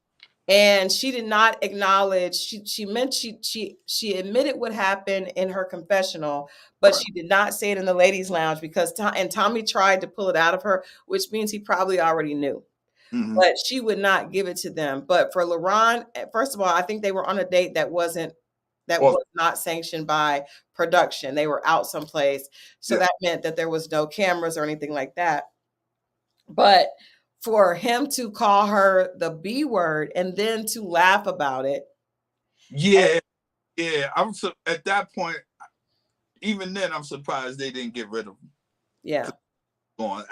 and she did not acknowledge. She meant she admitted what happened in her confessional, but Right. she did not say it in the ladies' lounge because Tommy tried to pull it out of her, which means he probably already knew. Mm-hmm. But she would not give it to them. But for Laron, first of all, I think they were on a date that was not sanctioned by production. They were out someplace, so Yeah. that meant that there was no cameras or anything like that. But for him to call her the B word and then to laugh about it. Yeah. Yeah. At that point, even then, I'm surprised they didn't get rid of him. Yeah. On.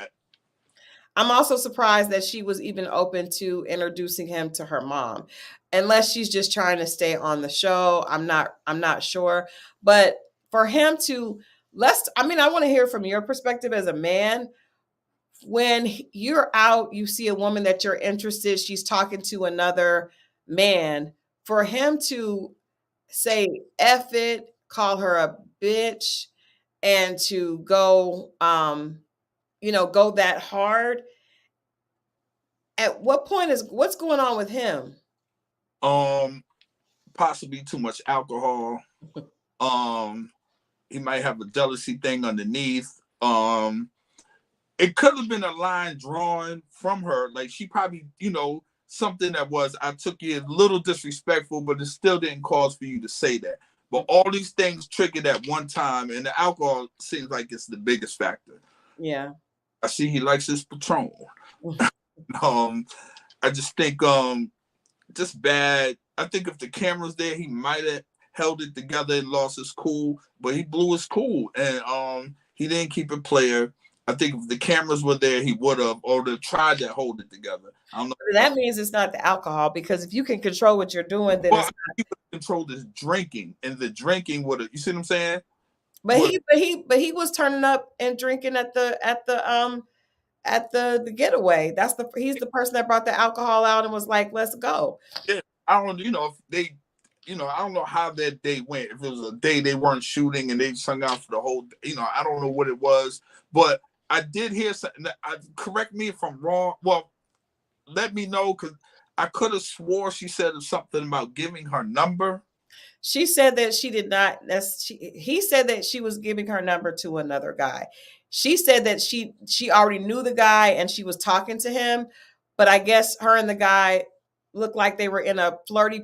I'm also surprised that she was even open to introducing him to her mom. Unless she's just trying to stay on the show. I'm not sure. But for him to I want to hear from your perspective as a man. When you're out, you see a woman that you're interested, she's talking to another man. For him to say F it, call her a bitch, and to go go that hard. At what point what's going on with him? Possibly too much alcohol. He might have a jealousy thing underneath. It could have been a line drawn from her, like she probably, something that was, I took you a little disrespectful, but it still didn't cause for you to say that. But all these things triggered at one time, and the alcohol seems like it's the biggest factor. Yeah. I see he likes his Patron. I just think just bad. I think if the camera's there, he might have held it together and lost his cool, but he blew his cool, and he didn't keep it player. I think if the cameras were there, he would have, or they tried to hold it together. I don't know. That means it's not the alcohol, because if you can control what you're doing, then it's not. He would control his drinking, and the drinking would have. You see what I'm saying? But he was turning up and drinking at the getaway. He's the person that brought the alcohol out and was like, "Let's go." Yeah, I don't. If they, I don't know how that day went. If it was a day they weren't shooting and they just hung out for the whole. I don't know what it was, but I did hear something. Correct me if I'm wrong. Well, let me know, because I could have swore she said something about giving her number. She said that she did not. He said that she was giving her number to another guy. She said that she already knew the guy and she was talking to him, but I guess her and the guy looked like they were in a flirty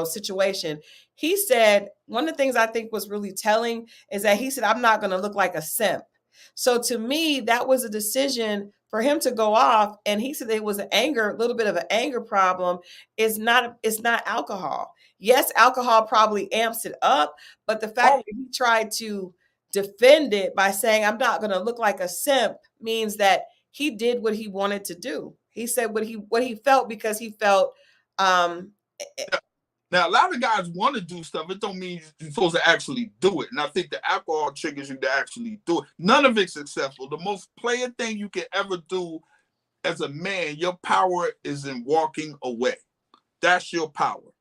situation. He said one of the things I think was really telling is that he said, "I'm not going to look like a simp." So to me, that was a decision for him to go off, and he said it was a little bit of an anger problem. It's not alcohol. Yes, alcohol probably amps it up, but the fact that he tried to defend it by saying, "I'm not going to look like a simp," means that he did what he wanted to do. He said what he felt, because he felt Now, a lot of guys want to do stuff. It don't mean you're supposed to actually do it. And I think the alcohol triggers you to actually do it. None of it's successful. The most player thing you can ever do as a man, your power is in walking away. That's your power.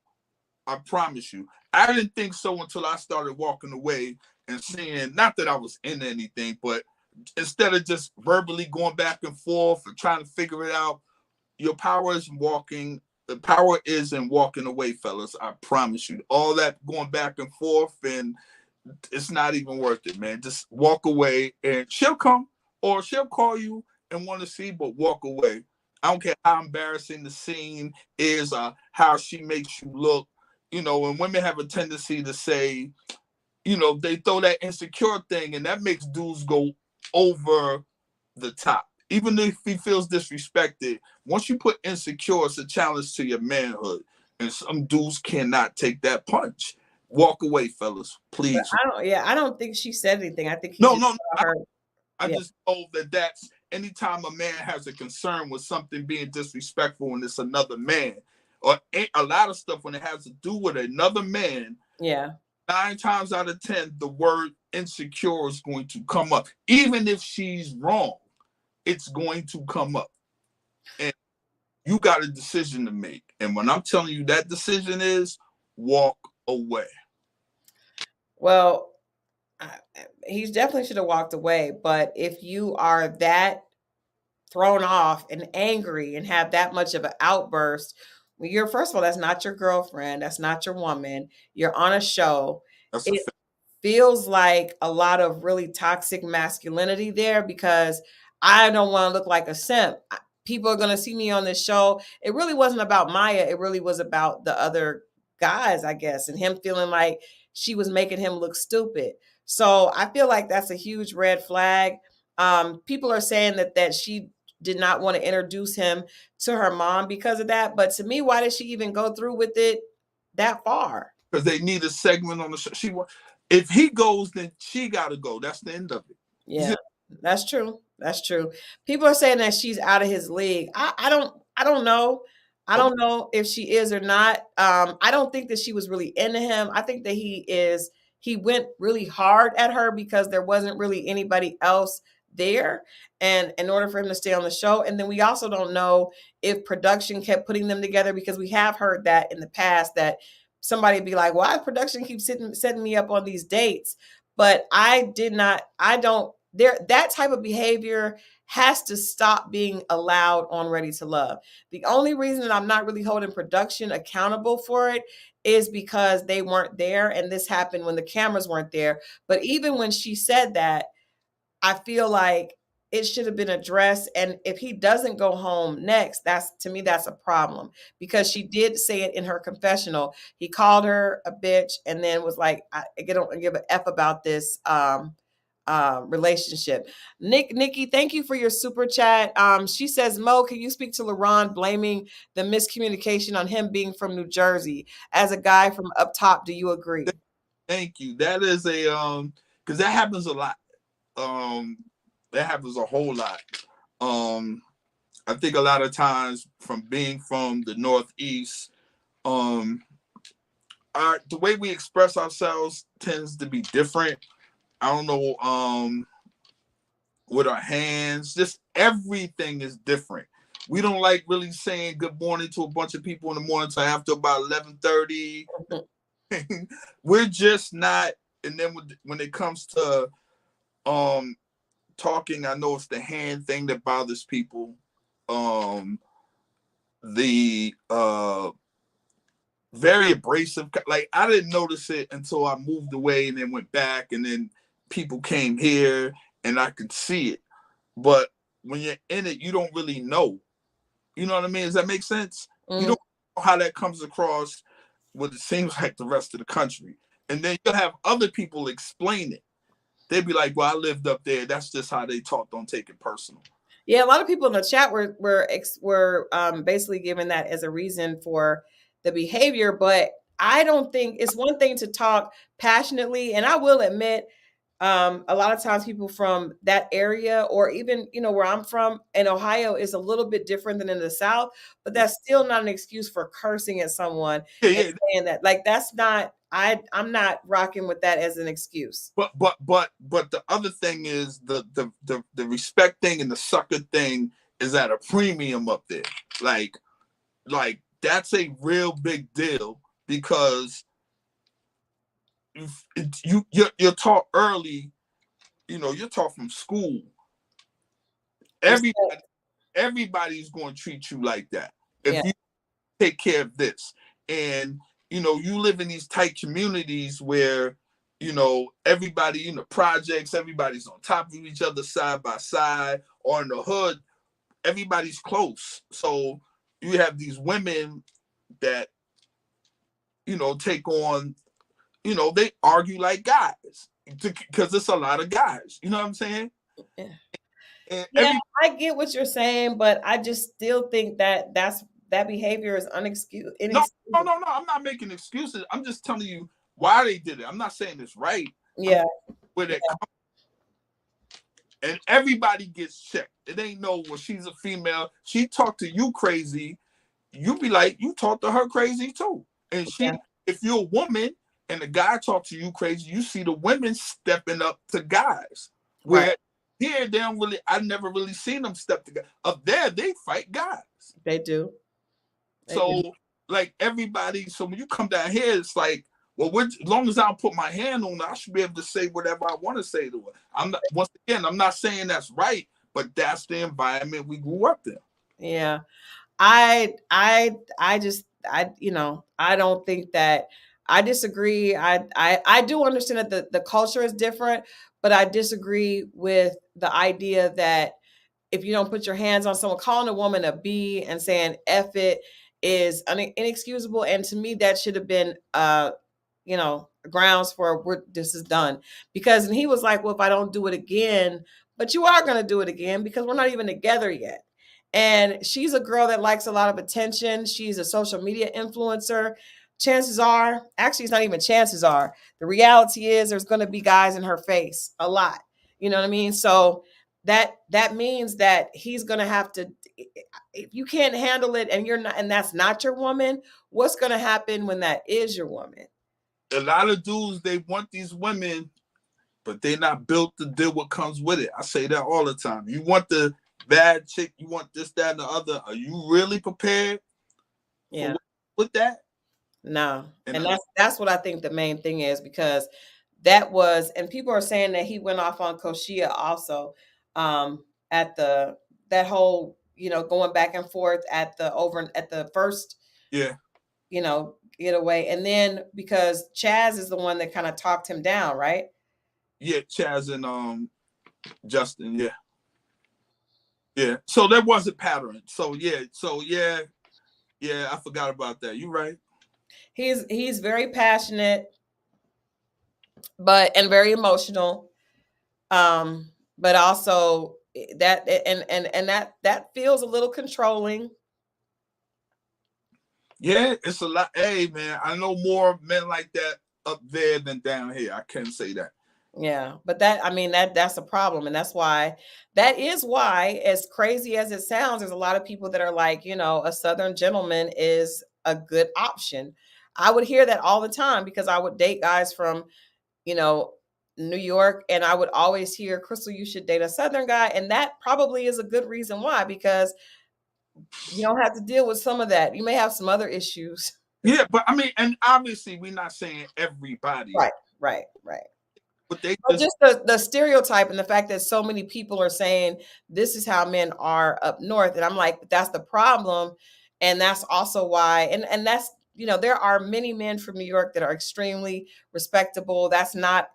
I promise you. I didn't think so until I started walking away and seeing, not that I was in anything, but instead of just verbally going back and forth and trying to figure it out, your power is walking. The power is in walking away, fellas. I promise you. All that going back and forth, and it's not even worth it, man. Just walk away, and she'll come, or she'll call you and want to see, but walk away. I don't care how embarrassing the scene is, how she makes you look. And women have a tendency to say, they throw that insecure thing, and that makes dudes go over the top. Even if he feels disrespected, once you put insecure, it's a challenge to your manhood. And some dudes cannot take that punch. Walk away, fellas, please. I don't think she said anything. I think he No, just no, saw her. I just know that's anytime a man has a concern with something being disrespectful and it's another man, or a lot of stuff when it has to do with another man. Yeah. 9 times out of 10, the word insecure is going to come up. Even if she's wrong, it's going to come up. And you got a decision to make. And when I'm telling you that decision is walk away. Well, he definitely should have walked away. But if you are that thrown off and angry and have that much of an outburst when you're, first of all, that's not your girlfriend, that's not your woman, you're on a show. That's a It fact. feels like a lot of really toxic masculinity there because I don't want to look like a simp. People are going to see me on this show. It really wasn't about Maya. It really was about the other guys, I guess, and him feeling like she was making him look stupid. So I feel like that's a huge red flag. People are saying that she did not want to introduce him to her mom because of that. But to me, why did she even go through with it that far? Because they need a segment on the show. If he goes, then she got to go. That's the end of it. Yeah, that's true. That's true. People are saying that she's out of his league. I don't know. I don't know if she is or not. I don't think that she was really into him. I think that he went really hard at her because there wasn't really anybody else there. And in order for him to stay on the show. And then we also don't know if production kept putting them together because we have heard that in the past that somebody would be like, why production keeps setting me up on these dates? But I don't, that type of behavior has to stop being allowed on Ready to Love. The only reason that I'm not really holding production accountable for it is because they weren't there, and this happened when the cameras weren't there. But even when she said that, I feel like it should have been addressed. And if he doesn't go home next, to me, that's a problem because she did say it in her confessional. He called her a bitch and then was like, I don't give a F about this relationship. Nikki, thank you for your super chat. She says, Mo, can you speak to Laron blaming the miscommunication on him being from New Jersey? As a guy from up top, do you agree? Thank you. That is because that happens a lot. That happens a whole lot. I think a lot of times from being from the Northeast, the way we express ourselves tends to be different. I don't know, with our hands, just everything is different. We don't like really saying good morning to a bunch of people in the morning until after about 11:30. We're just not. And then when it comes to talking, I know it's the hand thing that bothers people. The very abrasive, like I didn't notice it until I moved away and then went back, and then people came here and I could see it. But when you're in it, you don't really know. You know what I mean? Does that make sense? You don't know how that comes across what it seems like the rest of the country. And then you'll have other people explain it. They'd be like, well, I lived up there. That's just how they talk. Don't take it personal. Yeah, a lot of people in the chat were basically giving that as a reason for the behavior, but I don't think it's one thing to talk passionately, and I will admit, a lot of times people from that area, or even where I'm from in Ohio, is a little bit different than in the South, but that's still not an excuse for cursing at someone and saying that. Like that's not. I'm not rocking with that as an excuse. But the other thing is the respect thing and the sucker thing is at a premium up there. Like that's a real big deal because you're taught early. You're taught from school. Everybody's going to treat you like that if you take care of this. And you live in these tight communities where, everybody in the projects, everybody's on top of each other side by side, or in the hood, everybody's close. So you have these women that, take on, they argue like guys because it's a lot of guys. You know what I'm saying? Yeah, I get what you're saying, but I just still think that that behavior is inexcusable. No, I'm not making excuses. I'm just telling you why they did it. I'm not saying it's right. Yeah. Where they come. And everybody gets checked. It ain't no, well, she's a female. She talked to you crazy. You be like, you talk to her crazy too. And if you're a woman and the guy talks to you crazy, you see the women stepping up to guys. Where here, I never really seen them step together. Up there, they fight guys. They do. Like everybody, so when you come down here, it's like, well, as long as I don't put my hand on her, I should be able to say whatever I want to say to her. I'm not saying that's right, but that's the environment we grew up in. Yeah. I just, I don't think that. I disagree. I do understand that the culture is different, but I disagree with the idea that if you don't put your hands on someone, calling a woman a B and saying F it is inexcusable. And to me, that should have been, grounds for this is done. Because, and he was like, well, if I don't do it again, but you are going to do it again because we're not even together yet. And she's a girl that likes a lot of attention. She's a social media influencer. Chances are, actually, it's not even chances are. The reality is there's going to be guys in her face a lot. You know what I mean? So that means that he's going to have to, if you can't handle it and you're not, and that's not your woman, what's going to happen when that is your woman? A lot of dudes, they want these women, but they're not built to deal with what comes with it. I say that all the time. You want the bad chick, you want this, that, and the other. Are you really prepared with that? No. And that's what I think the main thing is, because that was, and people are saying that he went off on Koshia also, at that whole, going back and forth at the first, getaway. And then because Chaz is the one that kind of talked him down, right? Yeah, Chaz and Justin, yeah. Yeah. So there was a pattern. So yeah, I forgot about that. You're right. He's very passionate, and very emotional. But also that and that feels a little controlling. Yeah, it's a lot. Hey man, I know more men like that up there than down here. I can say that. Yeah, but that's a problem. And that is why, as crazy as it sounds, there's a lot of people that are like, a Southern gentleman is a good option. I would hear that all the time because I would date guys from, New York, and I would always hear, Christal, you should date a Southern guy. And that probably is a good reason why, because you don't have to deal with some of that. You may have some other issues. Yeah, but and obviously we're not saying everybody. Right. But just the stereotype and the fact that so many people are saying this is how men are up north. And I'm like, but that's the problem. And that's also why, and that's, there are many men from New York that are extremely respectable. That's not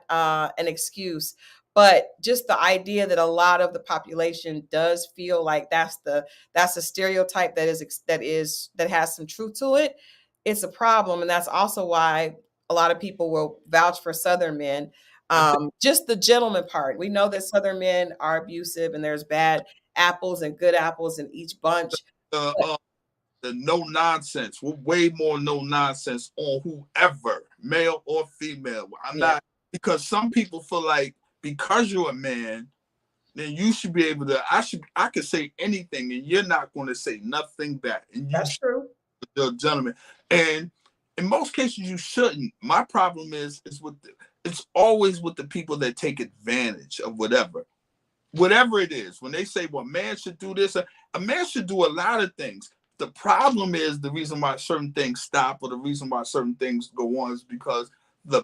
an excuse. But just the idea that a lot of the population does feel like that's a stereotype that has some truth to it. It's a problem. And that's also why a lot of people will vouch for Southern men. Just the gentleman part. We know that Southern men are abusive and there's bad apples and good apples in each bunch. The no nonsense. We're way more no nonsense on whoever, male or female. Not, because some people feel like because you're a man, then you should be able to. I could say anything, and you're not going to say nothing back. And that's true. You're a gentleman, and in most cases you shouldn't. My problem is it's always with the people that take advantage of whatever it is. When they say, well, man should do this, a man should do a lot of things. The problem is the reason why certain things stop, or the reason why certain things go on, is because the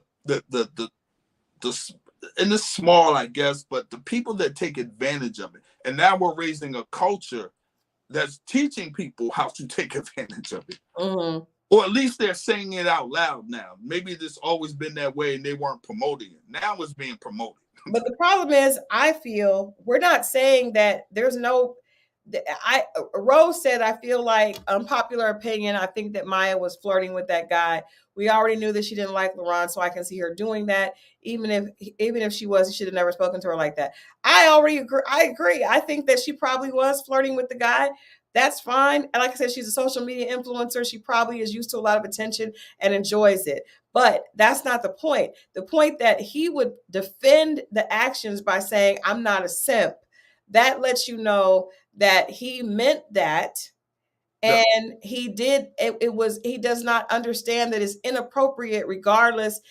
and it's small, I guess, but the people that take advantage of it. And now we're raising a culture that's teaching people how to take advantage of it. Mm-hmm. Or at least they're saying it out loud now. Maybe it's always been that way and they weren't promoting it. Now it's being promoted. But the problem is, I feel we're not saying that there's no. Rose said, I feel like, unpopular opinion, I think that Mya was flirting with that guy. We already knew that she didn't like Luron, so I can see her doing that. Even if she was, he should have never spoken to her like that. I agree. I think that she probably was flirting with the guy. That's fine. And like I said, she's a social media influencer. She probably is used to a lot of attention and enjoys it. But that's not the point. The point that he would defend the actions by saying, I'm not a simp, that lets you know that he meant that. And he did. He does not understand that it's inappropriate regardless.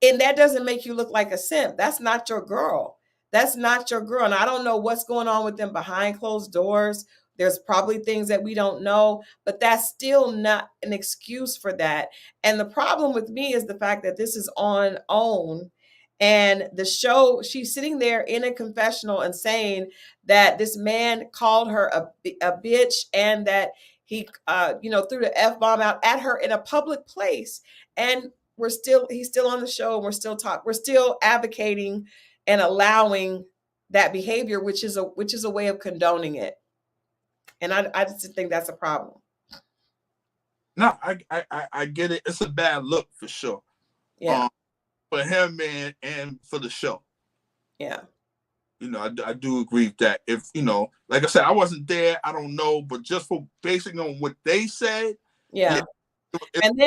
And that doesn't make you look like a simp. That's not your girl. That's not your girl. And I don't know what's going on with them behind closed doors. There's probably things that we don't know, but that's still not an excuse for that. And the problem with me is the fact that this is on OWN. And the show, she's sitting there in a confessional and saying that this man called her a bitch, and that he, threw the F-bomb out at her in a public place. And he's still on the show, and we're still advocating and allowing that behavior, which is a way of condoning it. And I just think that's a problem. No, I get it. It's a bad look for sure. Yeah. For him and for the show. Yeah. I do agree with that. If, like I said, I wasn't there, I don't know, but just for basing on what they said. Yeah. And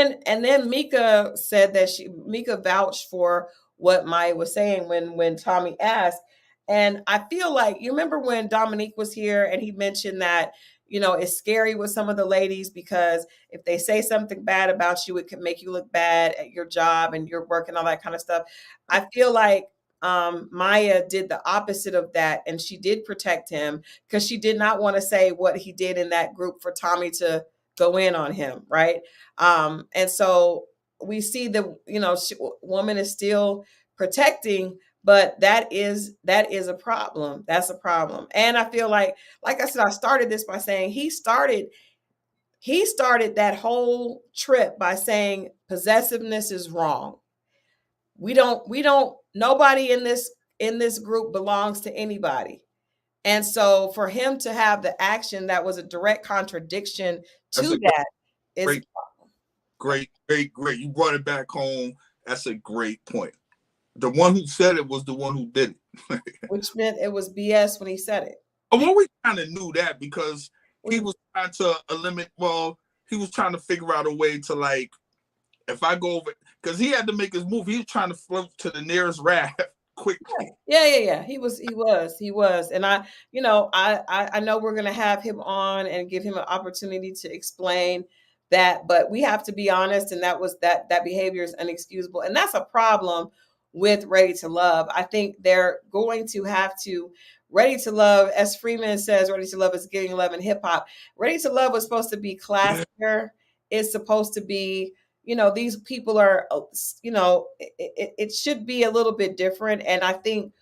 then Mika said that Mika vouched for what Maya was saying when Tommy asked. And I feel like, you remember when Dominique was here and he mentioned that, it's scary with some of the ladies, because if they say something bad about you, it can make you look bad at your job and your work and all that kind of stuff. I feel like Maya did the opposite of that, and she did protect him, because she did not want to say what he did in that group for Tommy to go in on him, right? And so we see the woman is still protecting, but that is a problem. That's a problem. And I feel like I said, I started this by saying he started that whole trip by saying possessiveness is wrong. We don't nobody in this group belongs to anybody. And so for him to have the action that was a direct contradiction to that is great. You brought it back home. That's a great point. The one who said it was the one who did it. Which meant it was BS when he said it. Well, we kind of knew that, because he was trying to he was trying to figure out a way to, like, if I go over, because he had to make his move. He was trying to float to the nearest raft quickly. Yeah. He was. And I know we're going to have him on and give him an opportunity to explain that, but we have to be honest. And that behavior is inexcusable. And that's a problem with Ready to Love. I think they're going to have to, Ready to Love, as Freeman says, Ready to Love is getting love in hip hop. Ready to Love was supposed to be classier. It's supposed to be, these people are, it should be a little bit different. And I think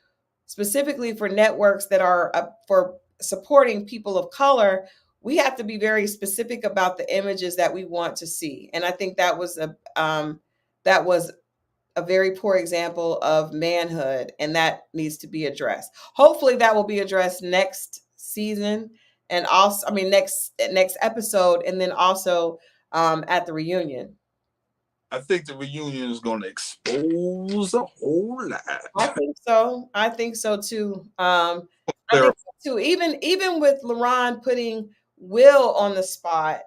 specifically for networks that are for supporting people of color, we have to be very specific about the images that we want to see. And I think that was a very poor example of manhood, and that needs to be addressed. Hopefully that will be addressed next season, and also, next episode, and then also at the reunion. I think the reunion is going to expose a whole lot. I think so too. I think so too. Even with Laron putting Will on the spot,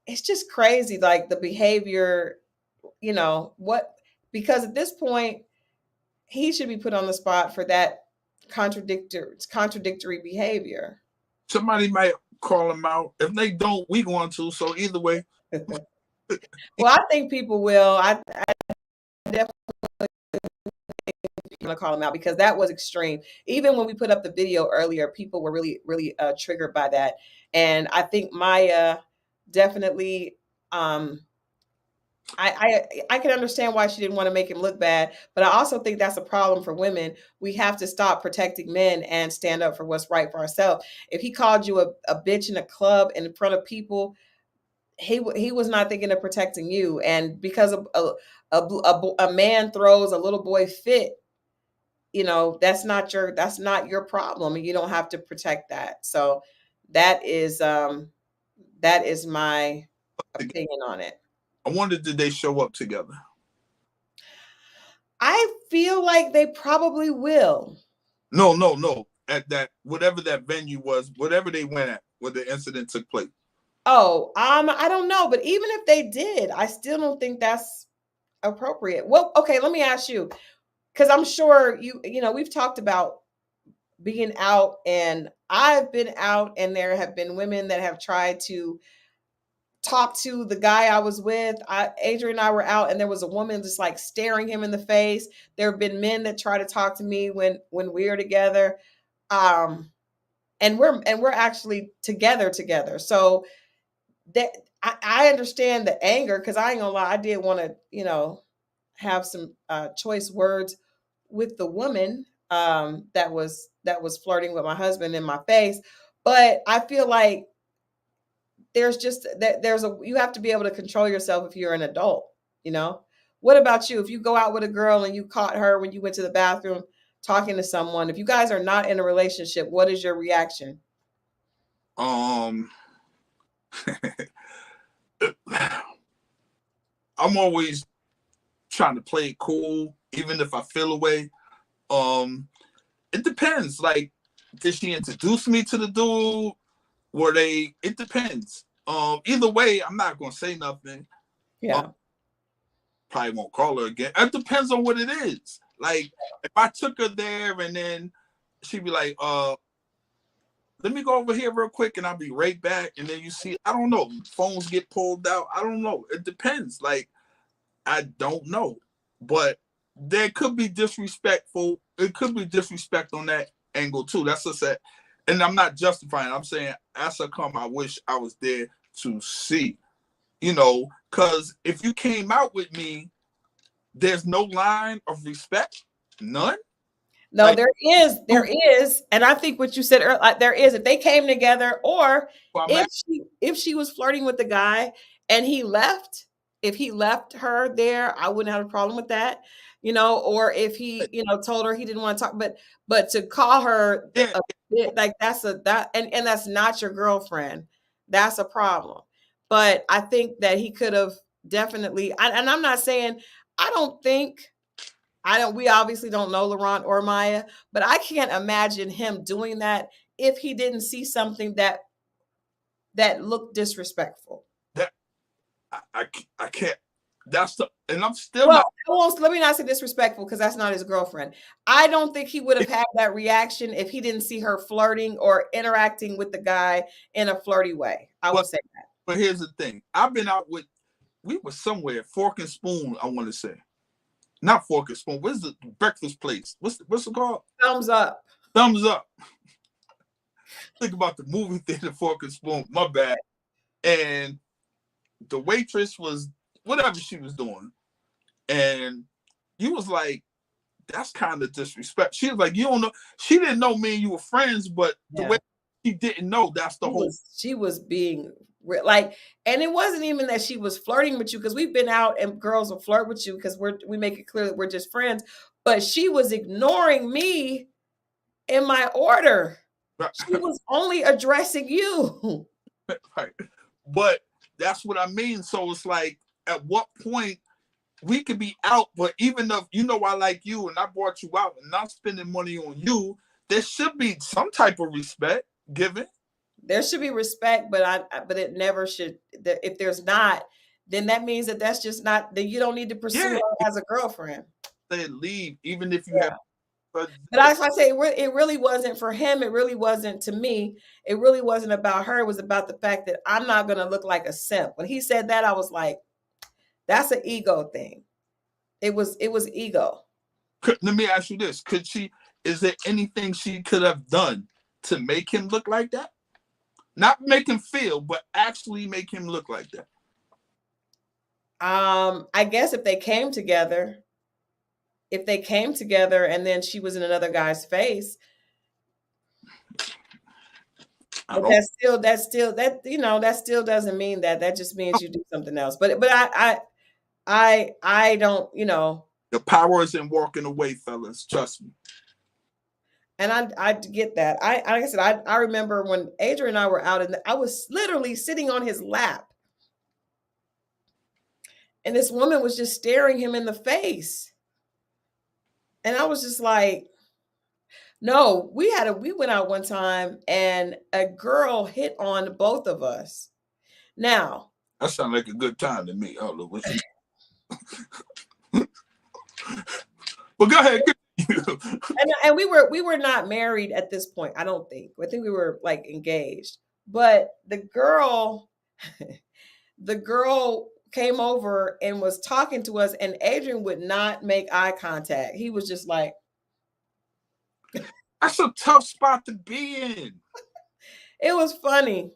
it's just crazy. Like the behavior, because at this point, he should be put on the spot for that contradictory behavior. Somebody might call him out. If they don't, we going to. So either way. Well, I think people will. I definitely going to call him out, because that was extreme. Even when we put up the video earlier, people were really, really triggered by that. And I think Maya definitely, I can understand why she didn't want to make him look bad, but I also think that's a problem for women. We have to stop protecting men and stand up for what's right for ourselves. If he called you a bitch in a club in front of people, he was not thinking of protecting you. And because a man throws a little boy fit, that's not your problem, and you don't have to protect that. So that is my opinion on it. I wonder, did they show up together? I feel like they probably will. No. At that, whatever that venue was, whatever they went at, where the incident took place. Oh, I don't know, but even if they did, I still don't think that's appropriate. Well, okay, let me ask you, because I'm sure we've talked about being out, and I've been out, and there have been women that have tried to talk to the guy I was with. Adrian and I were out, and there was a woman just like staring him in the face. There have been men that try to talk to me when we are together, and we're actually together. So that I understand the anger, because I ain't gonna lie, I did want to, have some choice words with the woman that was flirting with my husband in my face. But I feel like there's just that you have to be able to control yourself if you're an adult, you know. What about you? If you go out with a girl and you caught her when you went to the bathroom talking to someone, if you guys are not in a relationship, what is your reaction? I'm always trying to play it cool, even if I feel away. It depends. Like, did she introduce me to the dude? Were they? It depends. Either way, I'm not gonna say nothing. Yeah. Probably won't call her again. It depends on what it is. Like, if I took her there and then she'd be like, let me go over here real quick and I'll be right back. And then you see, I don't know, phones get pulled out. I don't know. It depends. Like, I don't know. But there could be disrespectful. It could be disrespect on that angle too. That's just that. And I'm not justifying. I'm saying as I come, I wish I was there to see. You know, because if you came out with me, there's no line of respect. None. No, Like, there is, and I think what you said earlier, there is. If they came together, or if she was flirting with the guy and he left, if he left her there, I wouldn't have a problem with that, you know. Or if he, you know, told her he didn't want to talk, but to call her yeah, like and that's not your girlfriend, that's a problem. But I think that he could have definitely, and I'm not saying I don't think. We obviously don't know Laron or Mya, but I can't imagine him doing that if he didn't see something that looked disrespectful. that I can't. That's the, and I'm still not. Let me not say disrespectful because that's not his girlfriend. I don't think he would have had that reaction if he didn't see her flirting or interacting with the guy in a flirty way. I would say that. But here's the thing. I've been out with, we were somewhere, Fork and Spoon, I want to say. Not Fork and Spoon. Where's the breakfast place? What's it called? Thumbs Up. Thumbs Up. Think about the movie theater, Fork and Spoon. My bad. And the waitress was whatever she was doing. And you was like, that's kind of disrespect. She was like, you don't know. She didn't know me and you were friends, but the way she didn't know, that's the whole. She was being like, and it wasn't even that she was flirting with you, because we've been out and girls will flirt with you because we make it clear that we're just friends. But she was ignoring me in my order. She was only addressing you. Right. But that's what I mean. So it's like, at what point we could be out, but even though you know I like you and I brought you out and I'm spending money on you, there should be some type of respect given. There should be respect, but it never should. If there's not, then that means that's just not, that you don't need to pursue her as a girlfriend. They leave, even if you have. But as I say, it really wasn't for him. It really wasn't to me. It really wasn't about her. It was about the fact that I'm not going to look like a simp. When he said that, I was like, that's an ego thing. It was ego. Let me ask you this. Is there anything she could have done to make him look like that? Not make him feel, but actually make him look like that. I guess if they came together and then she was in another guy's face, but that still doesn't mean that. That just means you do something else. But I don't, you know. The power isn't walking away, fellas. Trust me. And I get that. Like I said, I remember when Adrian and I were out, and I was literally sitting on his lap, and this woman was just staring him in the face, and I was just like, no. We went out one time, and a girl hit on both of us. Now that sounds like a good time to me. Oh, look, but go ahead. and we were not married at this point. I don't think. I think we were like engaged. But the girl came over and was talking to us, and Adrian would not make eye contact. He was just like, that's a tough spot to be in. It was funny.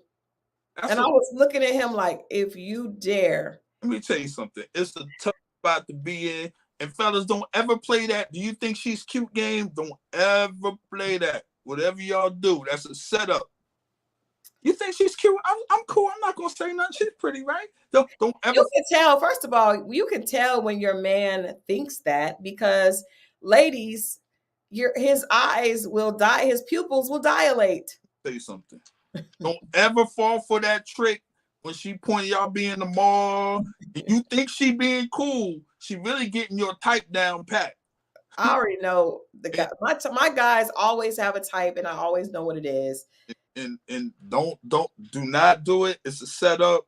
I was looking at him like, if you dare. Let me tell you something. It's a tough spot to be in. And fellas, don't ever play that. Do you think she's cute game? Don't ever play that. Whatever y'all do, that's a setup. You think she's cute? I'm cool. I'm not gonna say nothing. She's pretty, right? Don't ever. You can tell, first of all, you can tell when your man thinks that, because ladies, his eyes will die, his pupils will dilate. Say something. Don't ever fall for that trick when she point y'all be in the mall. You think she being cool. She really getting your type down pat. I already know the guy. My guys always have a type, and I always know what it is. And do not do it. It's a setup.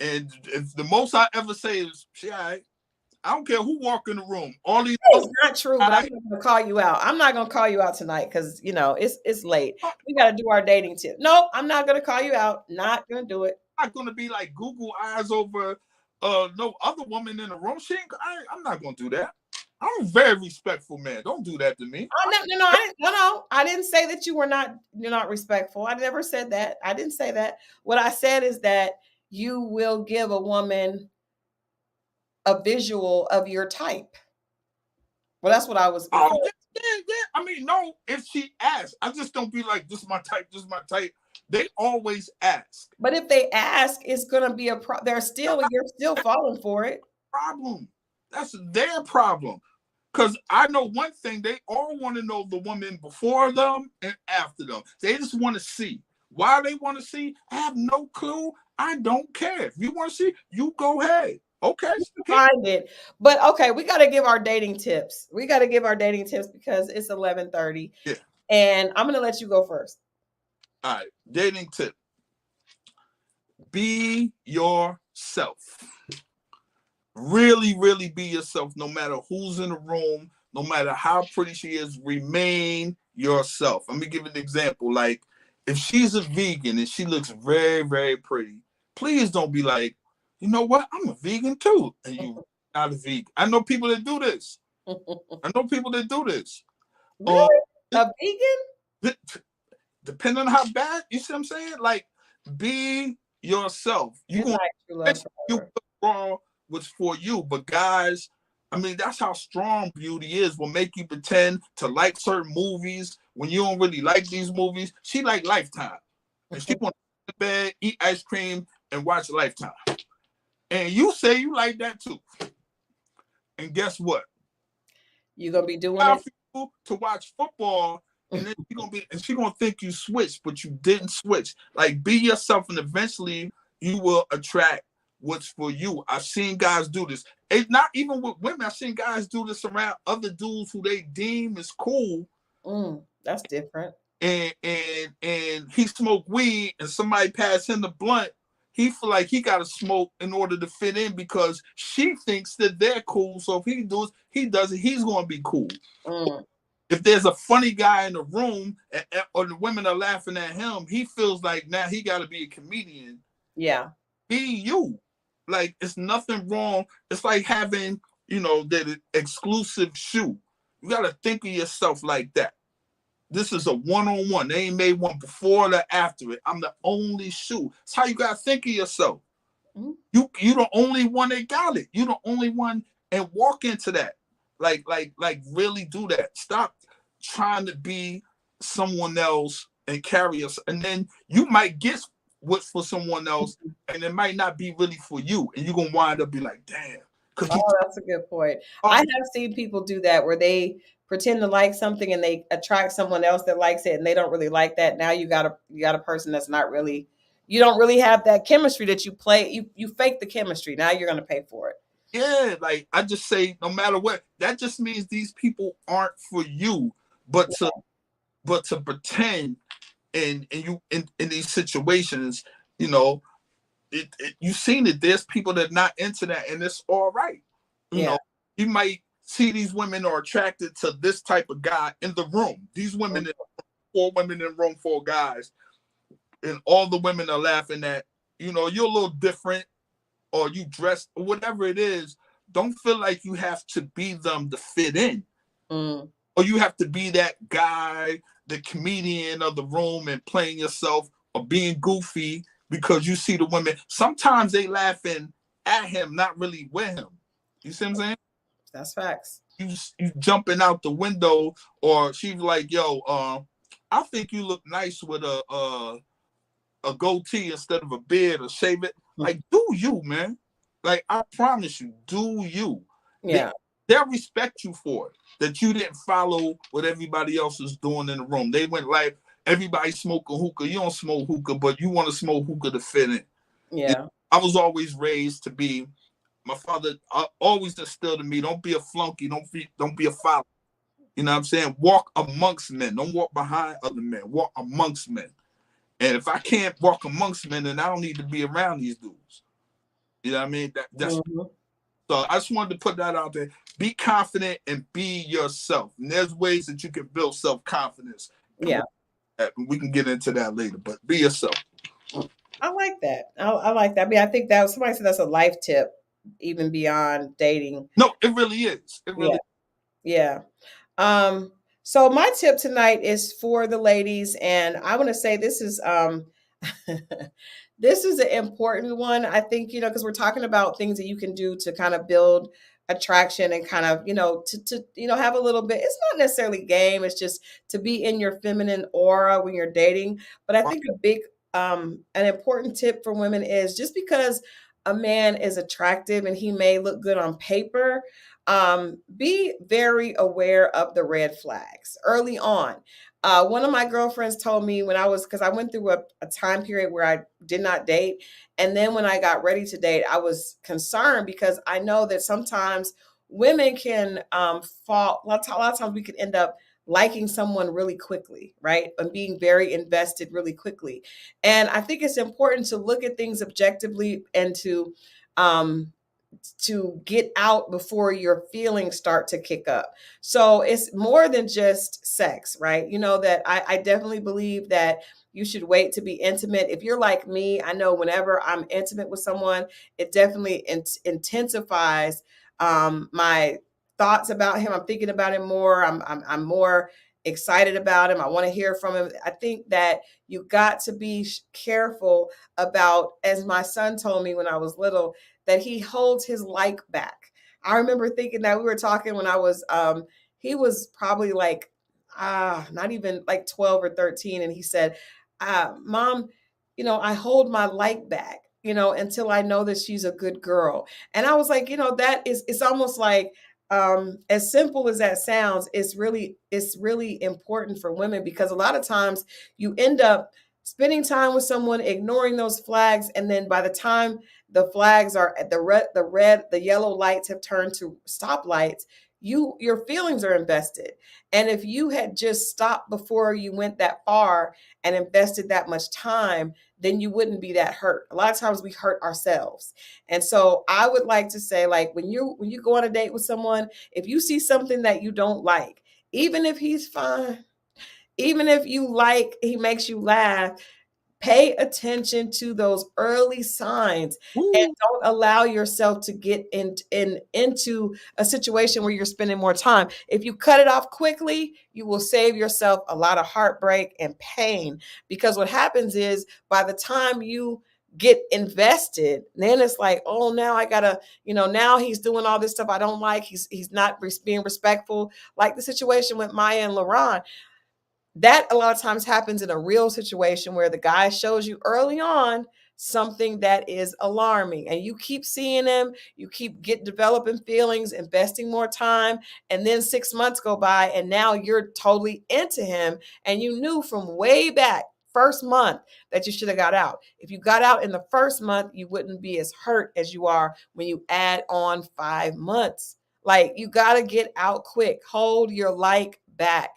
And if the most I ever say is she all right. I don't care who walk in the room. All these It's not true, but I'm not gonna call you out. I'm not gonna call you out tonight because it's late. We gotta do our dating tip. No, I'm not gonna call you out. Not gonna do it. I'm not gonna be like Google eyes over no other woman in the room. I'm not gonna do that. I'm a very respectful man. Don't do that to me. I didn't say that you're not respectful. I never said that. I didn't say that. What I said is that you will give a woman a visual of your type. Well, that's what I was. Oh, yeah. I mean, no, if she asks, I just don't be like, this is my type, this is my type. They always ask. But if they ask, it's gonna be you're still falling for it. Problem. That's their problem. Because I know one thing, they all want to know the woman before them and after them. They just want to see. Why they want to see, I have no clue. I don't care. If you want to see, you go ahead. Okay. Find it. But okay, we got to give our dating tips. Because it's 11:30. Yeah. And I'm going to let you go first. All right. Dating tip. Be yourself. Really, really be yourself. No matter who's in the room, no matter how pretty she is, remain yourself. Let me give an example. Like, if she's a vegan and she looks very, very pretty, please don't be like, you know what? I'm a vegan too. And you're not a vegan. I know people that do this. Really? A vegan? Depending on how bad, you see what I'm saying? Like, be yourself. You raw was for you. But guys, I mean, that's how strong beauty is. Will make you pretend to like certain movies when you don't really like these movies. She like Lifetime. And she want to go to bed, eat ice cream, and watch Lifetime. And you say you like that too. And guess what? You're gonna be doing it to watch football, and then she's gonna think you switched, but you didn't switch. Like, be yourself, and eventually you will attract what's for you. I've seen guys do this. It's not even with women. I've seen guys do this around other dudes who they deem is cool. That's different. And he smoked weed, and somebody passed him the blunt. He feel like he got to smoke in order to fit in because she thinks that they're cool. So if he does it, he's going to be cool. If there's a funny guy in the room or the women are laughing at him, he feels like now he got to be a comedian. Yeah. Be you. Like, it's nothing wrong. It's like having, that exclusive shoe. You got to think of yourself like that. This is a one-on-one. They ain't made one before or after it. I'm the only shoe. That's how you got to think of yourself. You the only one that got it. You the only one, and walk into that. Like really do that. Stop trying to be someone else and carry us. And then you might get what's for someone else, and it might not be really for you. And you're going to wind up be like, damn. That's a good point. I have seen people do that where they pretend to like something and they attract someone else that likes it and they don't really like that. Now you got a person that's not really, you don't really have that chemistry that you play. You fake the chemistry. Now you're going to pay for it. Yeah, like I just say, no matter what, that just means these people aren't for you. But to pretend and you in these situations, you've seen it. There's people that are not into that, and it's all right. You know, you might see these women are attracted to this type of guy in the room. These women, 4 women in the room, 4 guys, and all the women are laughing at, you're a little different, or you dressed, or whatever it is. Don't feel like you have to be them to fit in. Or you have to be that guy, the comedian of the room and playing yourself or being goofy because you see the women. Sometimes they laughing at him, not really with him. You see what I'm saying? That's facts. You jumping out the window, or she's like, "Yo, I think you look nice with a goatee instead of a beard, or shave it." Like, do you, man? Like, I promise you, do you? Yeah. They'll respect you for it. That you didn't follow what everybody else is doing in the room. They went like everybody smoking hookah. You don't smoke hookah, but you want to smoke hookah to fit in. Yeah. I was always raised to be. My father always instilled in me: don't be a flunky, don't be a follower. You know what I'm saying? Walk amongst men. Don't walk behind other men. Walk amongst men. And if I can't walk amongst men, then I don't need to be around these dudes. You know what I mean? That's so I just wanted to put that out there. Be confident and be yourself. And there's ways that you can build self-confidence. Yeah. We can get into that later, but be yourself. I like that. I like that. I mean, I think that somebody said that's a life tip, even beyond dating. No, it really is. It really Yeah. So my tip tonight is for the ladies, and I want to say this is this is an important one. I think, because we're talking about things that you can do to kind of build attraction and kind of, to have a little bit. It's not necessarily game, it's just to be in your feminine aura when you're dating. But I think a big an important tip for women is, just because a man is attractive and he may look good on paper, be very aware of the red flags early on. One of my girlfriends told me because I went through a time period where I did not date. And then when I got ready to date, I was concerned because I know that sometimes women can fall. A lot of times we could end up liking someone really quickly, right? And being very invested really quickly. And I think it's important to look at things objectively and to get out before your feelings start to kick up. So it's more than just sex, right? That I definitely believe that you should wait to be intimate. If you're like me, I know whenever I'm intimate with someone, it definitely intensifies my thoughts about him. I'm thinking about him more. I'm more excited about him. I want to hear from him. I think that you got to be careful about, as my son told me when I was little, that he holds his like back. I remember thinking that we were talking when I was he was probably like not even like 12 or 13, and he said, Mom, I hold my like back, until I know that she's a good girl. And I was like, it's almost like, as simple as that sounds, it's really important for women, because a lot of times you end up spending time with someone, ignoring those flags, and then by the time the flags are at the yellow lights have turned to stop lights, your feelings are invested. And if you had just stopped before you went that far and invested that much time, then you wouldn't be that hurt. A lot of times we hurt ourselves. And so I would like to say, like, when you go on a date with someone, if you see something that you don't like, even if he's fine, even if he makes you laugh, pay attention to those early signs. And don't allow yourself to get into a situation where you're spending more time. If you cut it off quickly, you will save yourself a lot of heartbreak and pain, because what happens is, by the time you get invested, then it's like, oh, now I gotta, now he's doing all this stuff I don't like. He's not being respectful, like the situation with Mya and Laron. That a lot of times happens in a real situation where the guy shows you early on something that is alarming, and you keep seeing him, you keep developing feelings, investing more time, and then 6 months go by and now you're totally into him, and you knew from way back first month that you should have got out. If you got out in the first month, you wouldn't be as hurt as you are when you add on 5 months. Like, you got to get out quick. Hold your like back.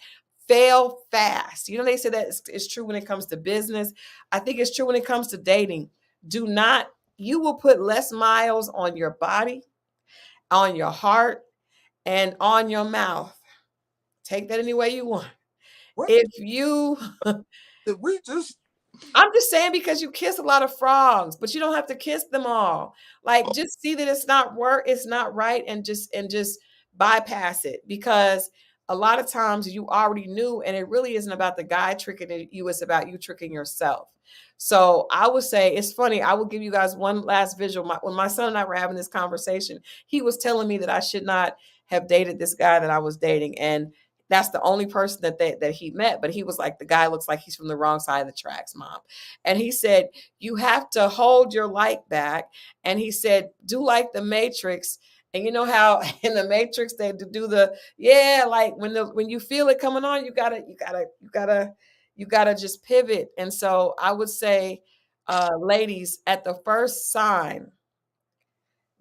Fail fast. They say that it's true when it comes to business. I think it's true when it comes to dating. You will put less miles on your body, on your heart, and on your mouth. Take that any way you want. What? If you Did we just I'm just saying, because you kiss a lot of frogs, but you don't have to kiss them all. Like, just see that it's not right, and just bypass it, because a lot of times you already knew, and it really isn't about the guy tricking you, it's about you tricking yourself. So I would say, it's funny, I will give you guys one last visual. When my son and I were having this conversation, he was telling me that I should not have dated this guy that I was dating, and that's the only person that he met. But he was like, the guy looks like he's from the wrong side of the tracks, mom. And he said, you have to hold your light back. And he said, do like the Matrix. And you know how in the Matrix they do the, yeah, like when you feel it coming on, you gotta just pivot. And so I would say, ladies, at the first sign,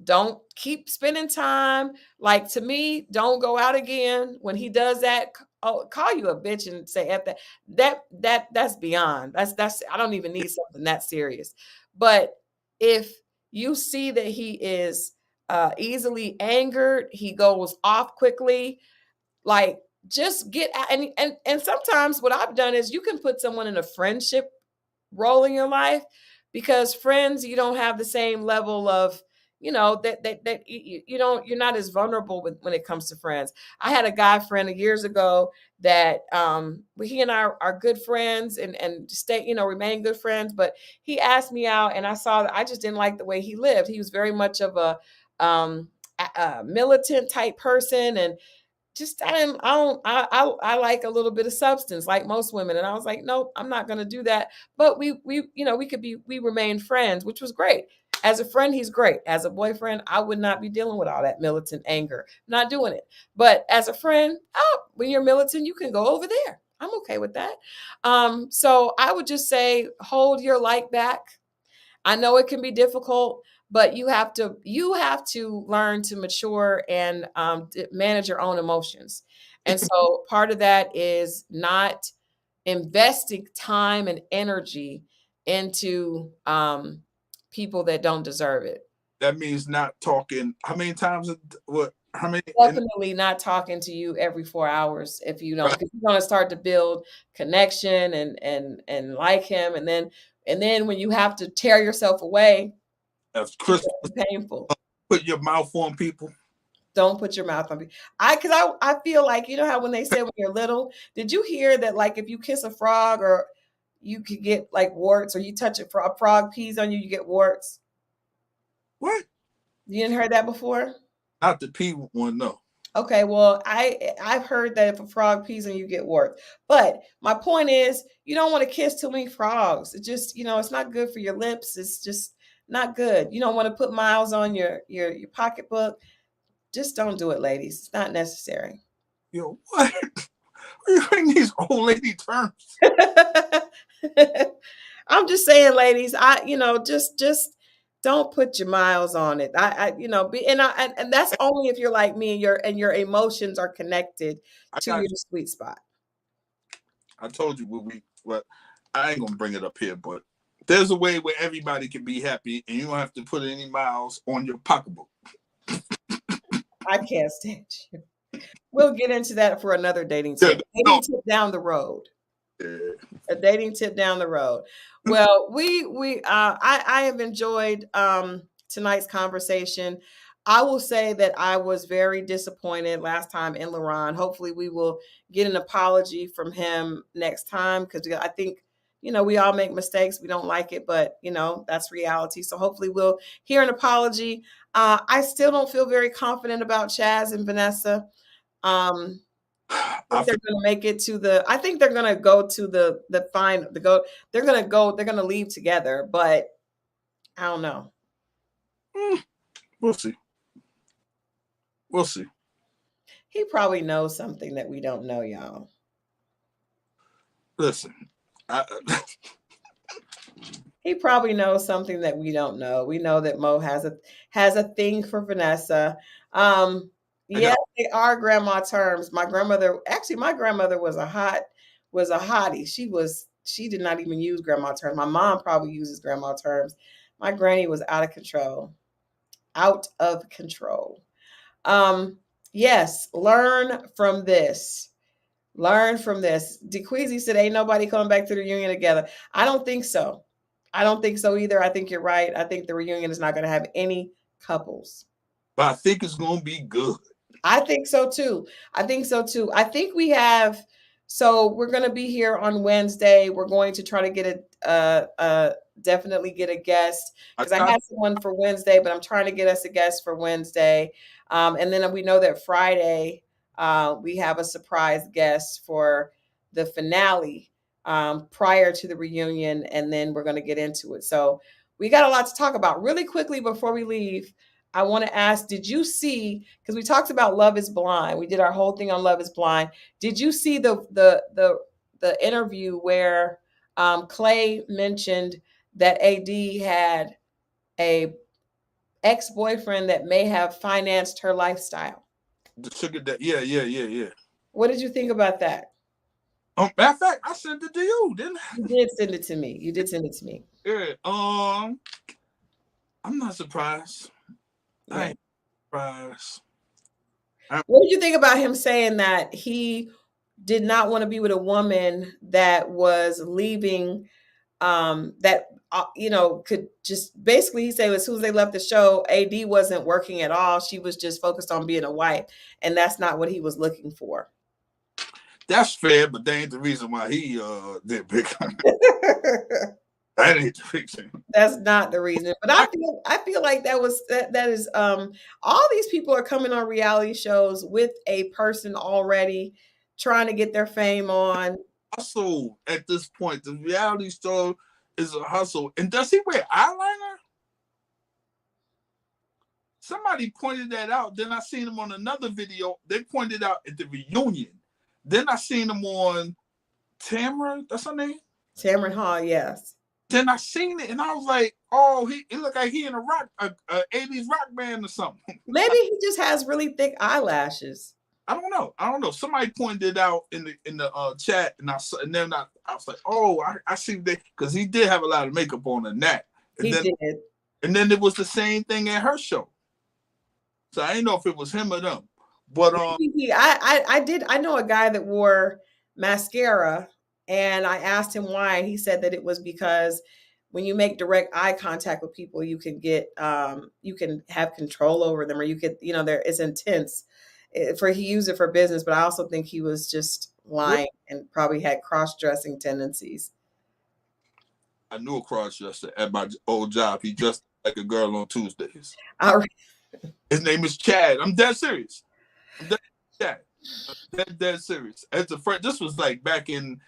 don't keep spending time. Like, to me, don't go out again. When he does that, call you a bitch and say F that's beyond. That's I don't even need something that serious. But if you see that he is easily angered, he goes off quickly, like, just get out. And sometimes what I've done is, you can put someone in a friendship role in your life, because friends, you don't have the same level of, that you don't, you're not as vulnerable when it comes to friends. I had a guy friend years ago that he and I are good friends, and stay, remain good friends. But he asked me out, and I saw that I just didn't like the way he lived. He was very much of a militant type person, and just I like a little bit of substance, like most women. And I was like, nope, I'm not gonna do that. But we remained friends, which was great. As a friend, he's great. As a boyfriend, I would not be dealing with all that militant anger. Not doing it. But as a friend, when you're militant, you can go over there. I'm okay with that. So I would just say, hold your light back. I know it can be difficult, but you have to learn to mature and manage your own emotions. And so part of that is not investing time and energy into people that don't deserve it. That means not talking. How many times? What? How many? Definitely not talking to you every 4 hours. If you don't, because you're going to start to build connection and like him, and then when you have to tear yourself away, That's Christal. Painful. Put your mouth on people. Don't put your mouth on people. I feel like, you know how when they say when you're little, did you hear that, like, if you kiss a frog, or you could get like warts, or you touch a frog pees on you, you get warts? What? You didn't heard that before? Not the pee one, no. Okay, well, I've heard that if a frog pees on you, get warts. But my point is, you don't want to kiss too many frogs. It just, it's not good for your lips. It's just not good. You don't want to put miles on your pocketbook. Just don't do it, ladies. It's not necessary. Yo, what? Are you in these old lady terms? I'm just saying, ladies. Just don't put your miles on it. And that's only if you're like me, and your emotions are connected to your sweet spot. I told you what. I ain't gonna bring it up here, but there's a way where everybody can be happy, and you don't have to put any miles on your pocketbook. I can't stand you. We'll get into that for another dating tip. Dating tip down the road. A dating tip down the road. Well, I have enjoyed tonight's conversation. I will say that I was very disappointed last time in Laron. Hopefully we will get an apology from him next time, because I think, we all make mistakes. We don't like it, but that's reality. So hopefully we'll hear an apology. I still don't feel very confident about Chaz and Vanessa. I think they're going to make it to the. I think they're going to go to the final. They're going to go. They're going to leave together, but I don't know. We'll see. We'll see. He probably knows something that we don't know, y'all. Listen, he probably knows something that we don't know. We know that Mo has a thing for Vanessa. Yeah, they are grandma terms. My grandmother was a hottie. She did not even use grandma terms. My mom probably uses grandma terms. My granny was out of control. Out of control. Yes, learn from this. Learn from this. DeQueezy said, ain't nobody coming back to the reunion together. I don't think so. I don't think so either. I think you're right. I think the reunion is not going to have any couples. But I think it's going to be good. I think so too. I think we have So we're going to be here on Wednesday. We're going to try to get definitely get a guest, because I had someone for Wednesday, but I'm trying to get us a guest for Wednesday. And then we know that Friday we have a surprise guest for the finale prior to the reunion, and then we're going to get into it. So we got a lot to talk about. Really quickly before we leave, I want to ask, did you see, because we talked about Love is Blind. We did our whole thing on Love is Blind. Did you see the interview where Clay mentioned that AD had a ex-boyfriend that may have financed her lifestyle? The sugar that, yeah. What did you think about that? Matter of fact, I sent it to you, didn't I? You did send it to me. You did send it to me. Yeah. I'm not surprised. Yeah. I ain't surprised. What did you think about him saying that he did not want to be with a woman that was leaving, that could just basically, he said as soon as they left the show, AD wasn't working at all. She was just focused on being a wife, and that's not what he was looking for. That's fair, but that ain't the reason why he did big. That ain't the reason. That's not the reason. But I feel like that is all these people are coming on reality shows with a person already trying to get their fame on. Hustle at this point. The reality show is a hustle. And does he wear eyeliner? Somebody pointed that out. Then I seen him on another video. They pointed out at the reunion. Then I seen him on Tamara. That's her name? Tamron Hall, yes. Then I seen it and I was like, oh, he looked like he in a 80s rock band or something. Maybe he just has really thick eyelashes. I don't know. Somebody pointed it out in the chat, and I was like, oh, I see that, because he did have a lot of makeup on in that. And he did. And then it was the same thing at her show. So I didn't know if it was him or them. But I know a guy that wore mascara, and I asked him why, and he said that it was because when you make direct eye contact with people, you can get you can have control over them, or you could, there is intense. He used it for business, but I also think he was just lying and probably had cross-dressing tendencies. I knew a cross-dresser at my old job. He dressed like a girl on Tuesdays. His name is Chad. I'm dead serious. Chad. I'm dead serious. As a friend, this was like back in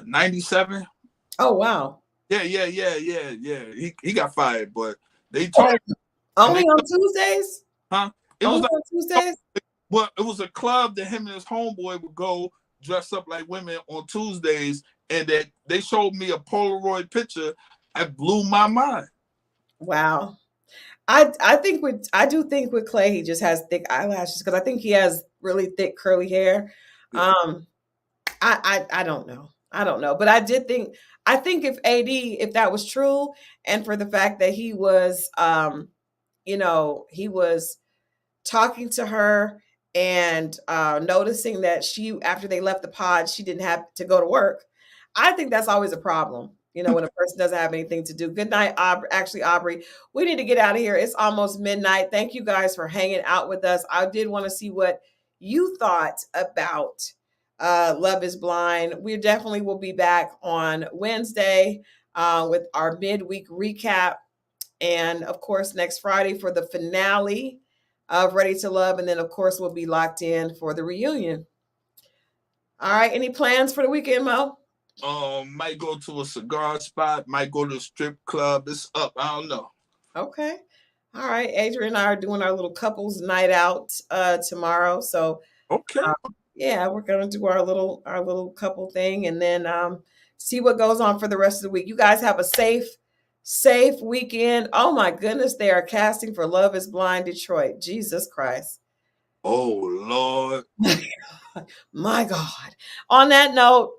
97. Oh wow. Yeah. He got fired, but they told him. Only on Tuesdays? Huh? It was on Tuesdays? Well, it was a club that him and his homeboy would go dress up like women on Tuesdays, and that they showed me a Polaroid picture. It blew my mind. Wow. I do think with Clay, he just has thick eyelashes, because I think he has really thick curly hair. Yeah. I don't know. But I think if that was true, and for the fact that he was he was talking to her and noticing that after they left the pod, she didn't have to go to work. I think that's always a problem, when a person doesn't have anything to do. Good night, Aubrey. We need to get out of here. It's almost midnight. Thank you guys for hanging out with us. I did want to see what you thought about Love is Blind. We definitely will be back on Wednesday with our midweek recap. And of course, next Friday for the finale of Ready to Love. And then, of course, we'll be locked in for the reunion. All right. Any plans for the weekend, Mo? Might go to a cigar spot. Might go to a strip club. It's up. I don't know. Okay. All right. Adrian and I are doing our little couples night out tomorrow. So, okay. Yeah, we're going to do our little couple thing, and then see what goes on for the rest of the week. You guys have a safe weekend. Oh my goodness, they are casting for Love is Blind Detroit. Jesus Christ. Oh Lord. My God. On that note,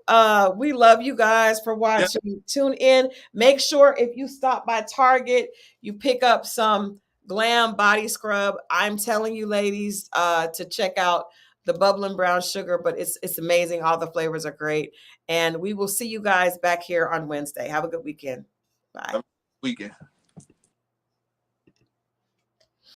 we love you guys for watching. Yep. Tune in. Make sure if you stop by Target, you pick up some Glam body scrub. I'm telling you, ladies, to check out the bubbling brown sugar, but it's amazing. All the flavors are great. And we will see you guys back here on Wednesday. Have a good weekend. Bye. Weekend.